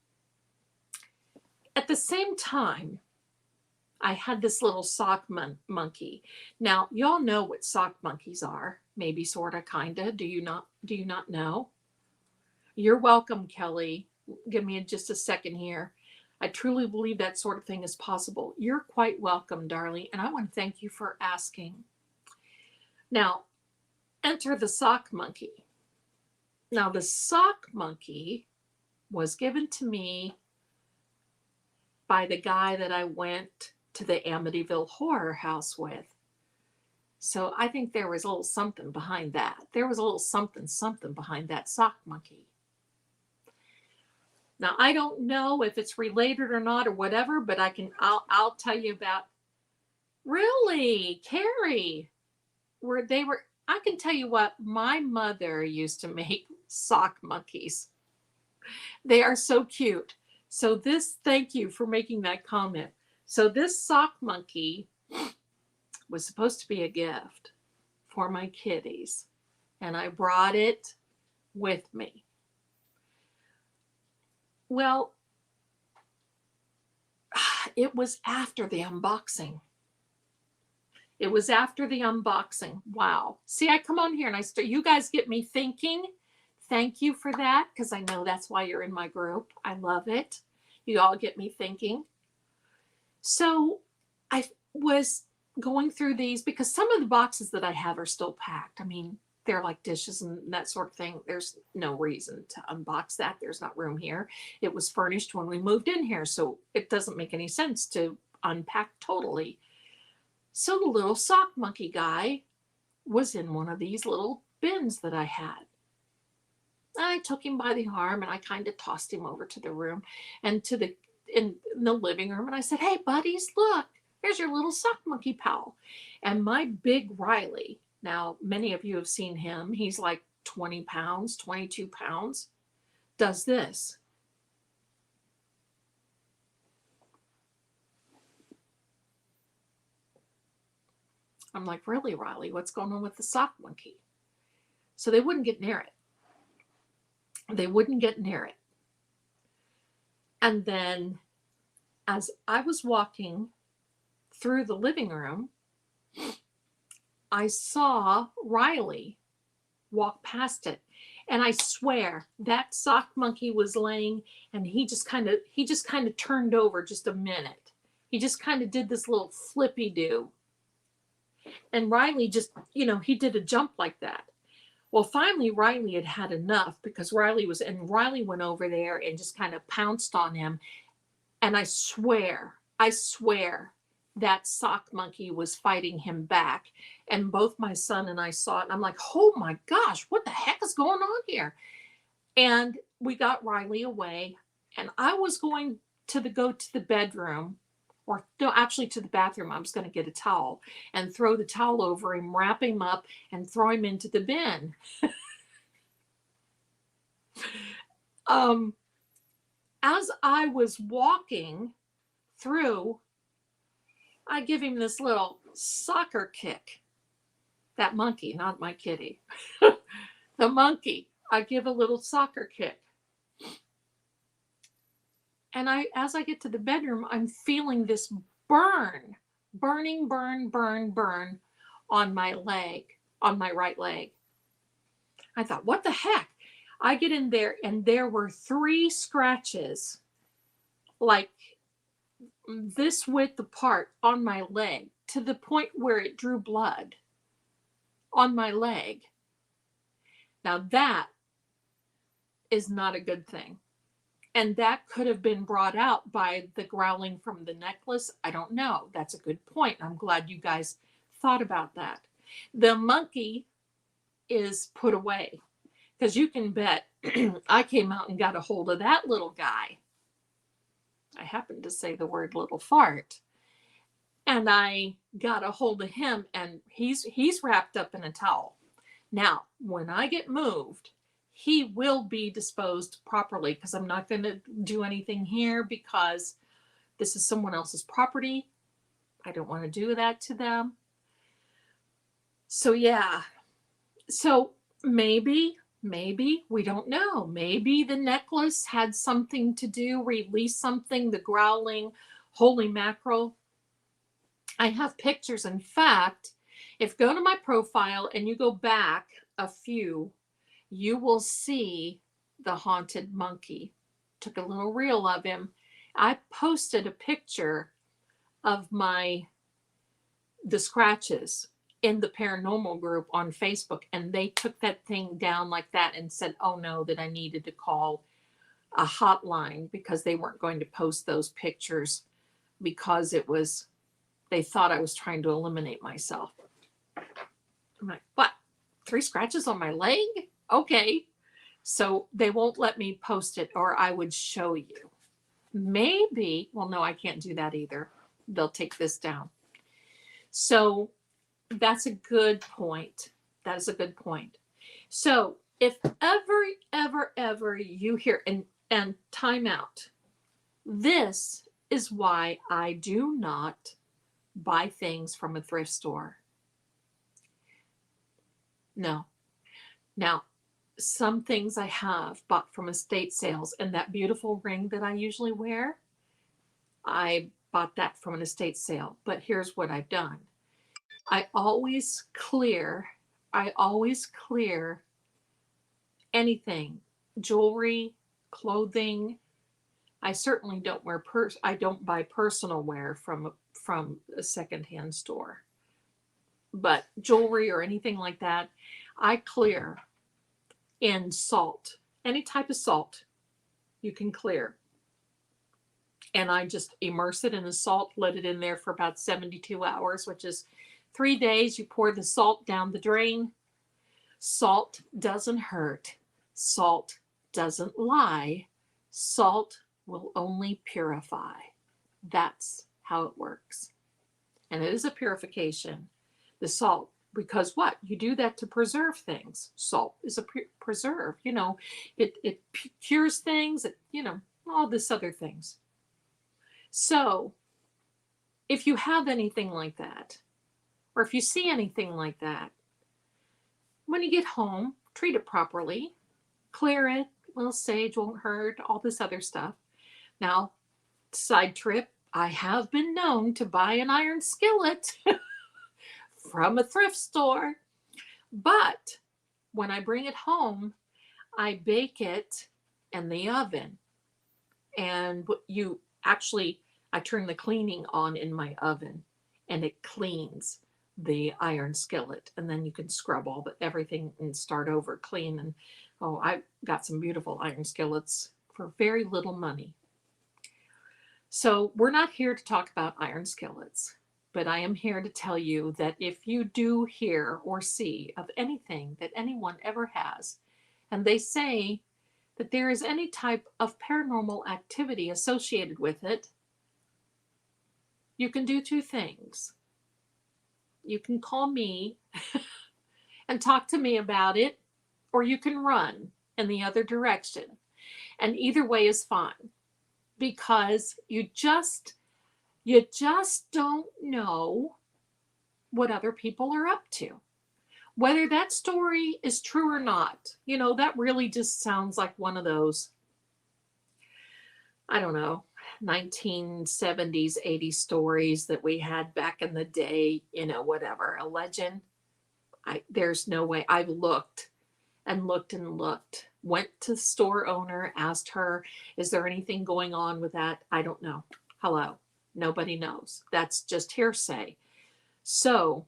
At the same time, I had this little sock monkey. Now, y'all know what sock monkeys are. Maybe, sort of, kind of. Do you not know? You're welcome, Kelly. Give me just a second here. I truly believe that sort of thing is possible. You're quite welcome, darling, and I want to thank you for asking. Now, enter the sock monkey. Now, the sock monkey was given to me by the guy that I went to the Amityville Horror House with. So I think there was a little something behind that. There was a little something behind that sock monkey. Now, I don't know if it's related or not or whatever, but I'll tell you about. Really, Carrie, I can tell you what, my mother used to make sock monkeys. They are so cute. So thank you for making that comment. So this sock monkey was supposed to be a gift for my kitties, and I brought it with me. Well, it was after the unboxing. It was after the unboxing. Wow. See, I come on here and you guys get me thinking. Thank you for that, because I know that's why you're in my group. I love it. You all get me thinking. So I was going through these because some of the boxes that I have are still packed. I mean, they're like dishes and that sort of thing. There's no reason to unbox that. There's not room here. It was furnished when we moved in here, so it doesn't make any sense to unpack totally. So the little sock monkey guy was in one of these little bins that I had. I took him by the arm and I kind of tossed him over to the room and in the living room. And I said, hey, buddies, look, there's your little sock monkey pal. And my big Riley, now many of you have seen him. He's like 20 pounds, 22 pounds, does this. I'm like, really, Riley, what's going on with the sock monkey? So they wouldn't get near it. They wouldn't get near it. And then as I was walking through the living room, I saw Riley walk past it. And I swear that sock monkey was laying, and he just kind of turned over just a minute. He just kind of did this little flippy do. And Riley just, he did a jump like that. Well, finally, Riley had had enough because Riley went over there and just kind of pounced on him. And I swear, that sock monkey was fighting him back. And both my son and I saw it. And I'm like, oh my gosh, what the heck is going on here? And we got Riley away. And I was going to go to the bedroom, or no, actually to the bathroom. I was going to get a towel and throw the towel over him, wrap him up, and throw him into the bin. As I was walking through, I give him this little soccer kick That monkey, not my kitty. The monkey, I give a little soccer kick. And as I get to the bedroom, I'm feeling this burn, burn on my leg, on my right leg. I thought, what the heck? I get in there and there were 3 scratches, like this width apart on my leg, to the point where it drew blood on my leg. Now that is not a good thing. And that could have been brought out by the growling from the necklace. I don't know. That's a good point. I'm glad you guys thought about that. The monkey is put away, because you can bet I came out and got a hold of that little guy. I happened to say the word little fart. And I got a hold of him, and he's wrapped up in a towel. Now, when I get moved, he will be disposed properly, because I'm not going to do anything here because this is someone else's property. I don't want to do that to them. So yeah. So maybe, we don't know. Maybe the necklace had something to do, release something, the growling, holy mackerel. I have pictures. In fact, if you go to my profile and you go back a few, you will see the haunted monkey. Took a little reel of him. I posted a picture of the scratches in the paranormal group on Facebook, and they took that thing down like that and said, oh no, that I needed to call a hotline because they weren't going to post those pictures because they thought I was trying to eliminate myself. I'm like, what? 3 scratches on my leg? Okay. So they won't let me post it, or I would show you. Maybe, well, no, I can't do that either. They'll take this down. So that's a good point. That is a good point. So if ever you hear, and time out, this is why I do not buy things from a thrift store. No. Now, some things I have bought from estate sales, and that beautiful ring that I usually wear, I bought that from an estate sale. But here's what I've done. I always clear anything, jewelry, clothing. I certainly don't I don't buy personal wear from a secondhand store. But jewelry or anything like that, I clear in salt. Any type of salt you can clear. And I just immerse it in the salt, let it in there for about 72 hours, which is 3 days. You pour the salt down the drain. Salt doesn't hurt. Salt doesn't lie. Salt will only purify. That's how it works. And it is a purification. The salt, because what? You do that to preserve things. Salt is a preserve. You know, it cures things, all this other things. So if you have anything like that, or if you see anything like that, when you get home, treat it properly, clear it, a little sage won't hurt, all this other stuff. Now, side trip, I have been known to buy an iron skillet from a thrift store, but when I bring it home, I bake it in the oven. And I turn the cleaning on in my oven, and it cleans the iron skillet, and then you can scrub everything and start over clean. And I've got some beautiful iron skillets for very little money. So we're not here to talk about iron skillets, but I am here to tell you that if you do hear or see of anything that anyone ever has, and they say that there is any type of paranormal activity associated with it, you can do 2 things. You can call me and talk to me about it, or you can run in the other direction. And either way is fine, because you just don't know what other people are up to. whether that story is true or not, you know, that really just sounds like one of those, I don't know, 1970s, 80s stories that we had back in the day, you know, whatever, a legend. There's no way. I've looked and looked and looked, went to the store owner, asked her, is there anything going on with that? I don't know. Hello. Nobody knows. That's just hearsay. So,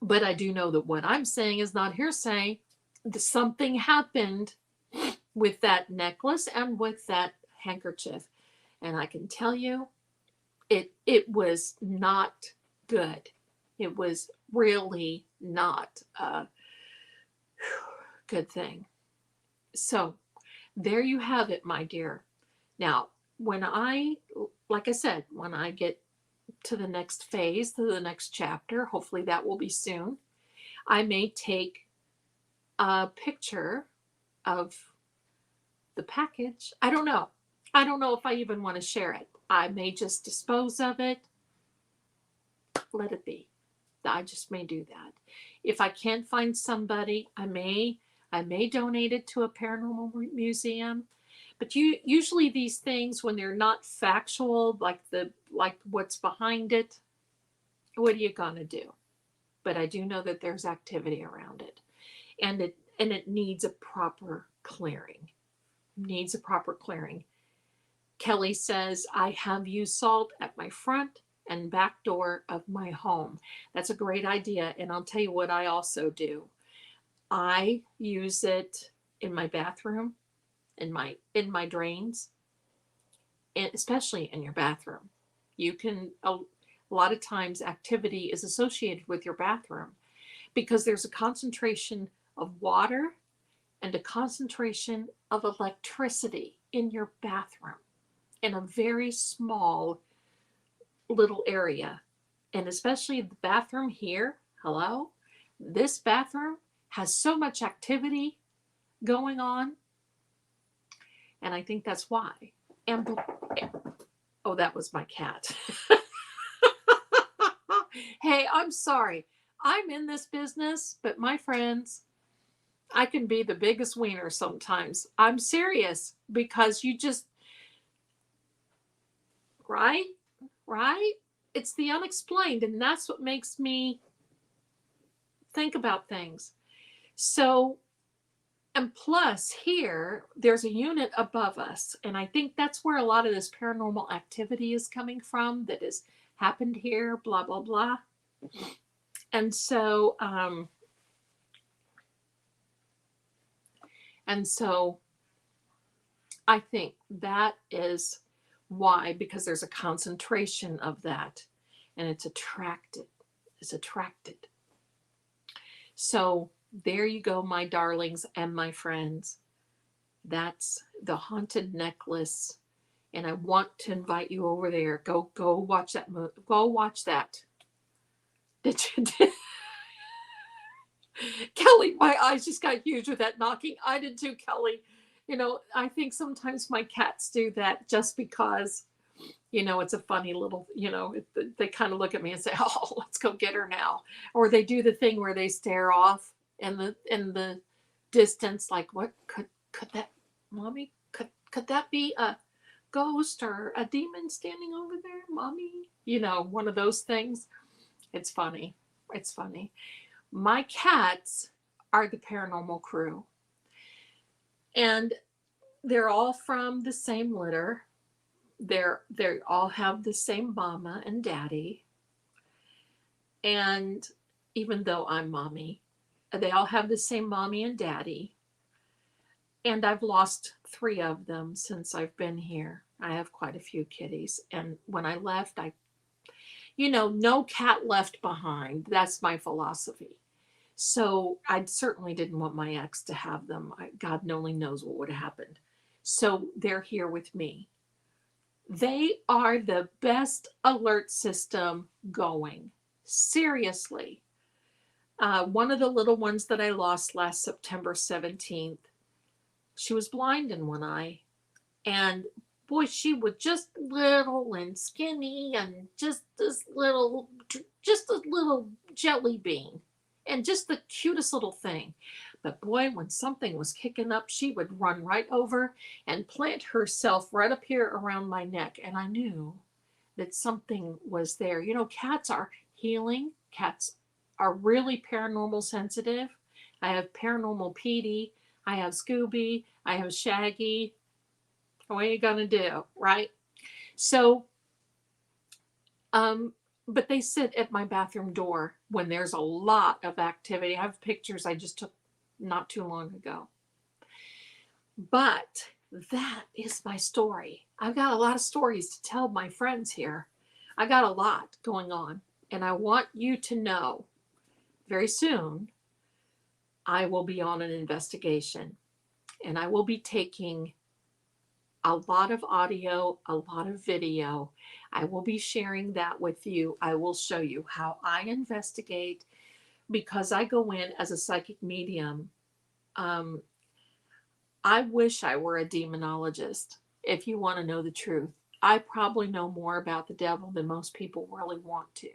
but I do know that what I'm saying is not hearsay. Something happened with that necklace and with that handkerchief. And I can tell you, it was not good. It was really not a good thing. So there you have it, my dear. Now, like I said, when I get to the next phase, to the next chapter, hopefully that will be soon, I may take a picture of the package. I don't know. I don't know if I even want to share it. I may just dispose of it. Let it be. I just may do that. If I can't find somebody, I may donate it to a paranormal museum. But usually these things, when they're not factual, like what's behind it, what are you gonna do? But I do know that there's activity around it, and it needs a proper clearing. Needs a proper clearing. Kelly says, I have used salt at my front and back door of my home. That's a great idea. And I'll tell you what I also do. I use it in my bathroom, in my drains, and especially in your bathroom. You can, a lot of times activity is associated with your bathroom because there's a concentration of water and a concentration of electricity in your bathroom in a very small little area. And especially the bathroom here, hello, this bathroom has so much activity going on. And I think that's why. And oh, that was my cat. Hey, I'm sorry. I'm in this business, but my friends, I can be the biggest wiener sometimes. I'm serious, because you just, right? It's the unexplained, and that's what makes me think about things. So, and plus here, there's a unit above us, and I think that's where a lot of this paranormal activity is coming from that has happened here, blah, blah, blah. And so, I think that is why, because there's a concentration of that, and it's attracted. It's attracted. So there you go, my darlings and my friends. That's the Haunted Necklace, and I want to invite you over there. Go watch that movie. Go watch that. Did you? Kelly, my eyes just got huge with that knocking. I did too, Kelly. You know, I think sometimes my cats do that just because, you know, it's a funny little, you know, they kind of look at me and say, oh, let's go get her now. Or they do the thing where they stare off in the distance, like, what could that, mommy, could that be a ghost or a demon standing over there, mommy? You know, one of those things. It's funny. It's funny. My cats are the paranormal crew. And they're all from the same litter. They all have the same mama and daddy. And even though I'm mommy, they all have the same mommy and daddy. And I've lost 3 of them since I've been here. I have quite a few kitties. And when I left, no cat left behind. That's my philosophy. So I certainly didn't want my ex to have them. God only knows what would have happened. So they're here with me. They are the best alert system going. Seriously. One of the little ones that I lost last September 17th, she was blind in one eye. And boy, she was just little and skinny and just a little jelly bean. and just the cutest little thing. But boy, when something was kicking up, she would run right over and plant herself right up here around my neck. And I knew that something was there. You know, cats are healing. Cats are really paranormal sensitive. I have paranormal Petey. I have Scooby. I have Shaggy. What are you going to do, right? So, but they sit at my bathroom door when there's a lot of activity. I have pictures I just took not too long ago. But that is my story. I've got a lot of stories to tell my friends here. I got a lot going on, and I want you to know very soon I will be on an investigation, and I will be taking a lot of audio, a lot of video. I will be sharing that with you. I will show you how I investigate, because I go in as a psychic medium. I wish I were a demonologist, if you want to know the truth. I probably know more about the devil than most people really want to.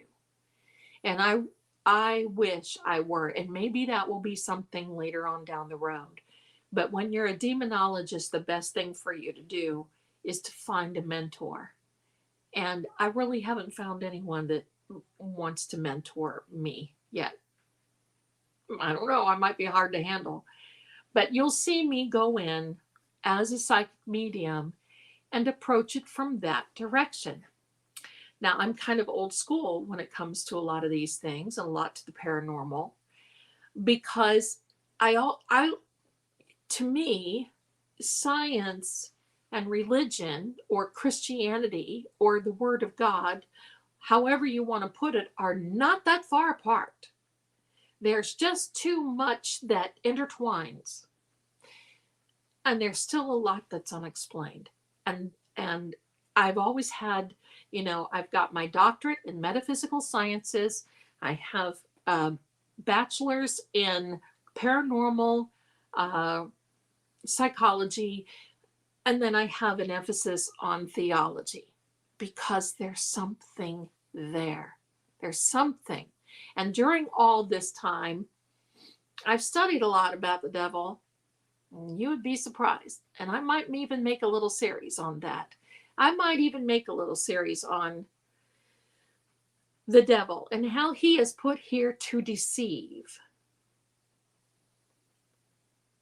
And I wish I were. And maybe that will be something later on down the road. But when you're a demonologist, the best thing for you to do is to find a mentor. And I really haven't found anyone that wants to mentor me yet. I don't know. I might be hard to handle. But you'll see me go in as a psychic medium and approach it from that direction. Now, I'm kind of old school when it comes to a lot of these things, and a lot to the paranormal, because to me, science and religion, or Christianity, or the Word of God, however you want to put it, are not that far apart. There's just too much that intertwines. And there's still a lot that's unexplained. And I've always had, you know, I've got my doctorate in metaphysical sciences. I have a bachelor's in paranormal psychology. And then I have an emphasis on theology, because there's something there. There's something. And during all this time, I've studied a lot about the devil. You would be surprised. And I might even make a little series on that. I might even make a little series on the devil and how he is put here to deceive.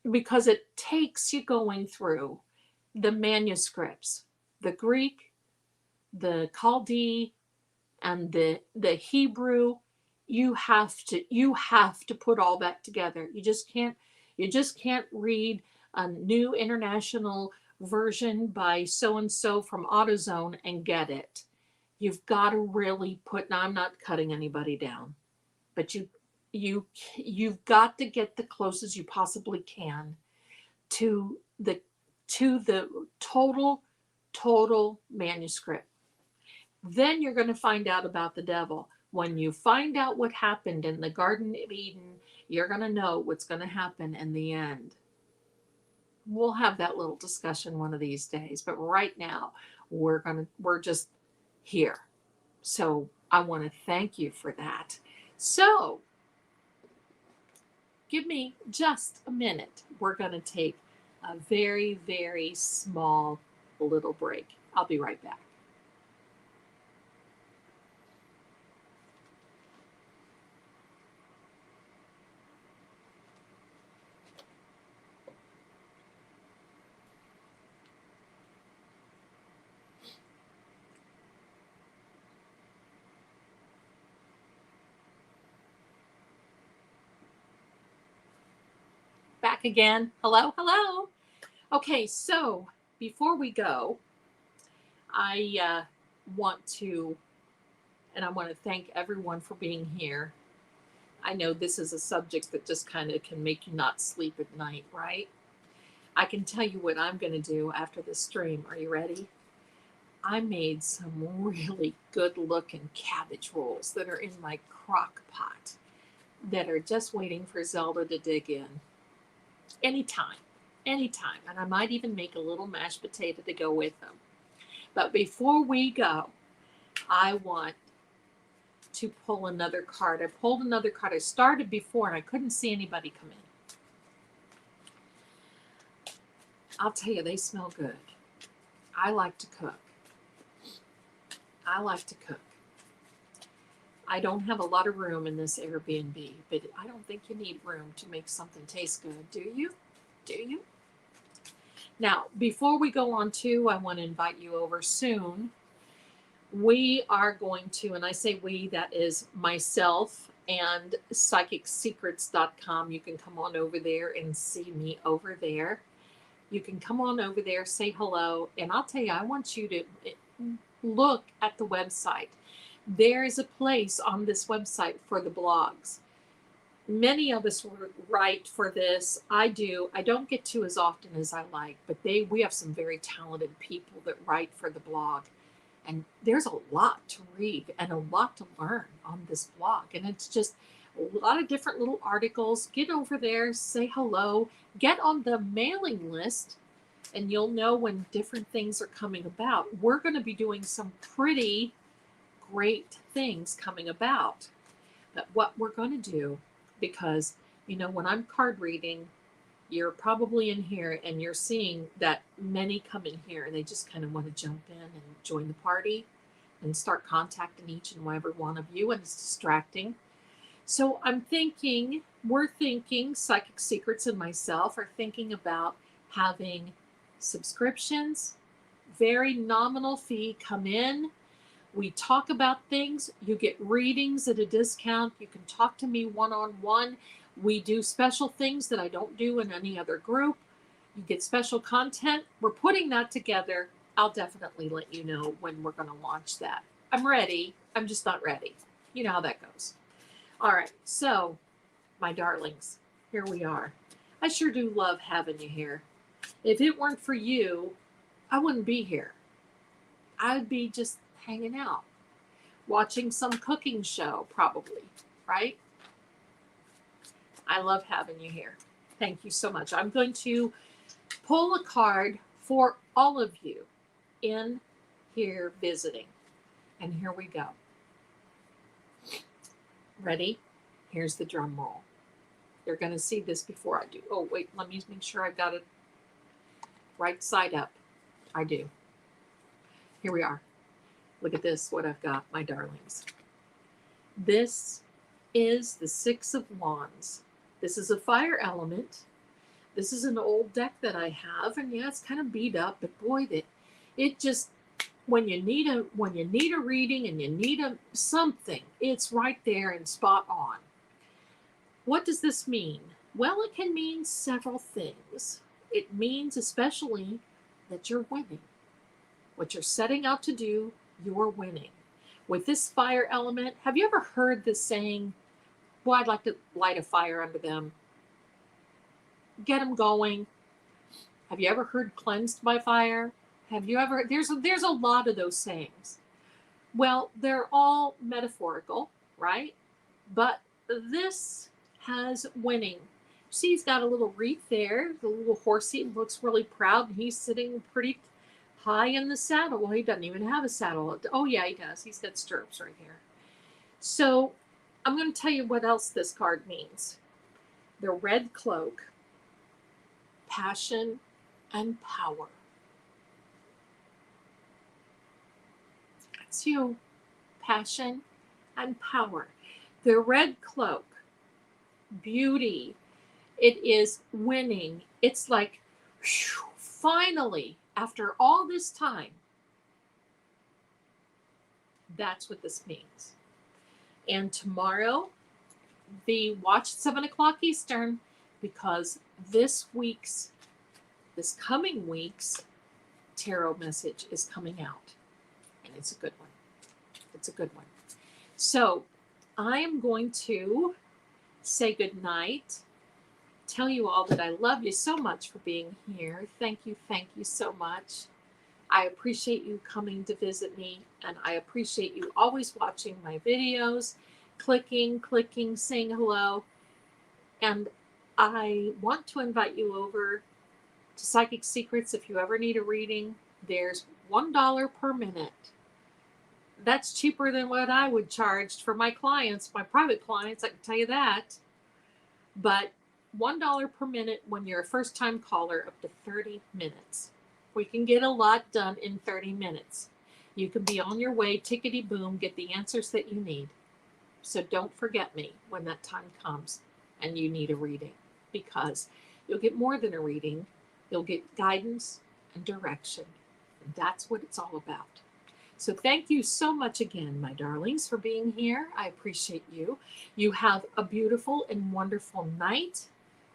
Because it takes you going through the manuscripts, the Greek, the Chaldee, and the Hebrew. You have to put all that together. You just can't read a new international version by so and so from AutoZone and get it. You've got to really put. Now, I'm not cutting anybody down, but you've got to get the closest you possibly can to the total manuscript. Then you're going to find out about the devil. When you find out what happened in the Garden of Eden, you're going to know what's going to happen in the end. We'll have that little discussion one of these days, but right now we're just here. So I want to thank you for that. So give me just a minute. We're going to take a very, very small little break. I'll be right back. Back again. Hello, hello. Okay, so before we go, I want to thank everyone for being here. I know this is a subject that just kind of can make you not sleep at night, right? I can tell you what I'm going to do after the stream. Are you ready? I made some really good looking cabbage rolls that are in my crock pot that are just waiting for Zelda to dig in. Anytime. And I might even make a little mashed potato to go with them. But before we go, I want to pull another card. I pulled another card. I started before and I couldn't see anybody come in. I'll tell you, they smell good. I like to cook. I like to cook. I don't have a lot of room in this Airbnb, but I don't think you need room to make something taste good, do you? Do you? Now, before we go on to, I want to invite you over soon. We are going to, and I say we, that is myself and psychicsecrets.com. You can come on over there and see me over there. You can come on over there, say hello, and I'll tell you, I want you to look at the website. There is a place on this website for the blogs. Many of us write for this. I do. I don't get to as often as I like, but we have some very talented people that write for the blog. And there's a lot to read and a lot to learn on this blog. And it's just a lot of different little articles. Get over there, say hello, get on the mailing list, and you'll know when different things are coming about. We're going to be doing some pretty great things coming about. But what we're going to do, because, you know, when I'm card reading, you're probably in here and you're seeing that many come in here and they just kind of want to jump in and join the party and start contacting each and every one of you, and it's distracting. So we're thinking, Psychic Secrets and myself are thinking about having subscriptions, very nominal fee, come in. We talk about things. You get readings at a discount. You can talk to me one-on-one. We do special things that I don't do in any other group. You get special content. We're putting that together. I'll definitely let you know when we're going to launch that. I'm ready. I'm just not ready. You know how that goes. All right. So, my darlings, here we are. I sure do love having you here. If it weren't for you, I wouldn't be here. I'd be just hanging out, watching some cooking show, probably, right? I love having you here. Thank you so much. I'm going to pull a card for all of you in here visiting. And here we go. Ready? Here's the drum roll. You're going to see this before I do. Oh, wait, let me make sure I've got it right side up. I do. Here we are. Look at this, what I've got, my darlings. This is the Six of Wands. This is a fire element. This is an old deck that I have, and yeah, it's kind of beat up, but boy, it just, when you need a reading and you need something, it's right there and spot on. What does this mean? Well, it can mean several things. It means especially that you're winning. What you're setting out to do, you're winning. With this fire element, have you ever heard this saying, well, I'd like to light a fire under them, get them going? Have you ever heard cleansed by fire? Have you ever, there's a lot of those sayings. Well, they're all metaphorical, right? But this has winning. See, he's got a little wreath there, the little horsey looks really proud, and he's sitting pretty high in the saddle. Well, he doesn't even have a saddle. Oh, yeah, he does. He's got stirrups right here. So I'm going to tell you what else this card means. The red cloak, passion and power. That's you. Passion and power. The red cloak, beauty. It is winning. It's like, whew, finally, after all this time, that's what this means. And tomorrow, watch 7 o'clock Eastern, because this coming week's tarot message is coming out. And it's a good one. It's a good one. So I am going to say good night. Tell you all that I love you so much for being here. Thank you so much. I appreciate you coming to visit me, and I appreciate you always watching my videos, clicking, saying hello. And I want to invite you over to Psychic Secrets. If you ever need a reading, there's $1 per minute. That's cheaper than what I would charge for my clients, my private clients, I can tell you that. But $1 per minute when you're a first-time caller, up to 30 minutes. We can get a lot done in 30 minutes. You can be on your way, tickety boom, get the answers that you need. So don't forget me when that time comes and you need a reading, because you'll get more than a reading. You'll get guidance and direction. And that's what it's all about. So thank you so much again, my darlings, for being here. I appreciate you. You have a beautiful and wonderful night.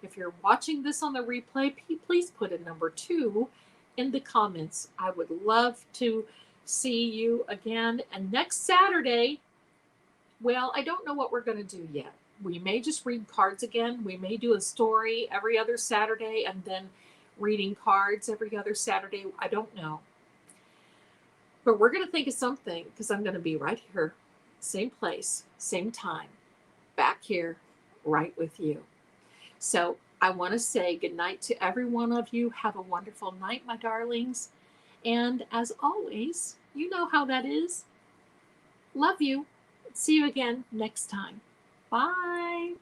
If you're watching this on the replay, please put a number 2 in the comments. I would love to see you again. And next Saturday, well, I don't know what we're going to do yet. We may just read cards again. We may do a story every other Saturday and then reading cards every other Saturday. I don't know. But we're going to think of something, because I'm going to be right here, same place, same time, back here, right with you. So I want to say good night to every one of you. Have a wonderful night, my darlings. And as always, you know how that is. Love you. See you again next time. Bye.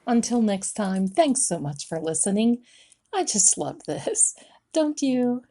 Until next time, thanks so much for listening. I just love this, don't you?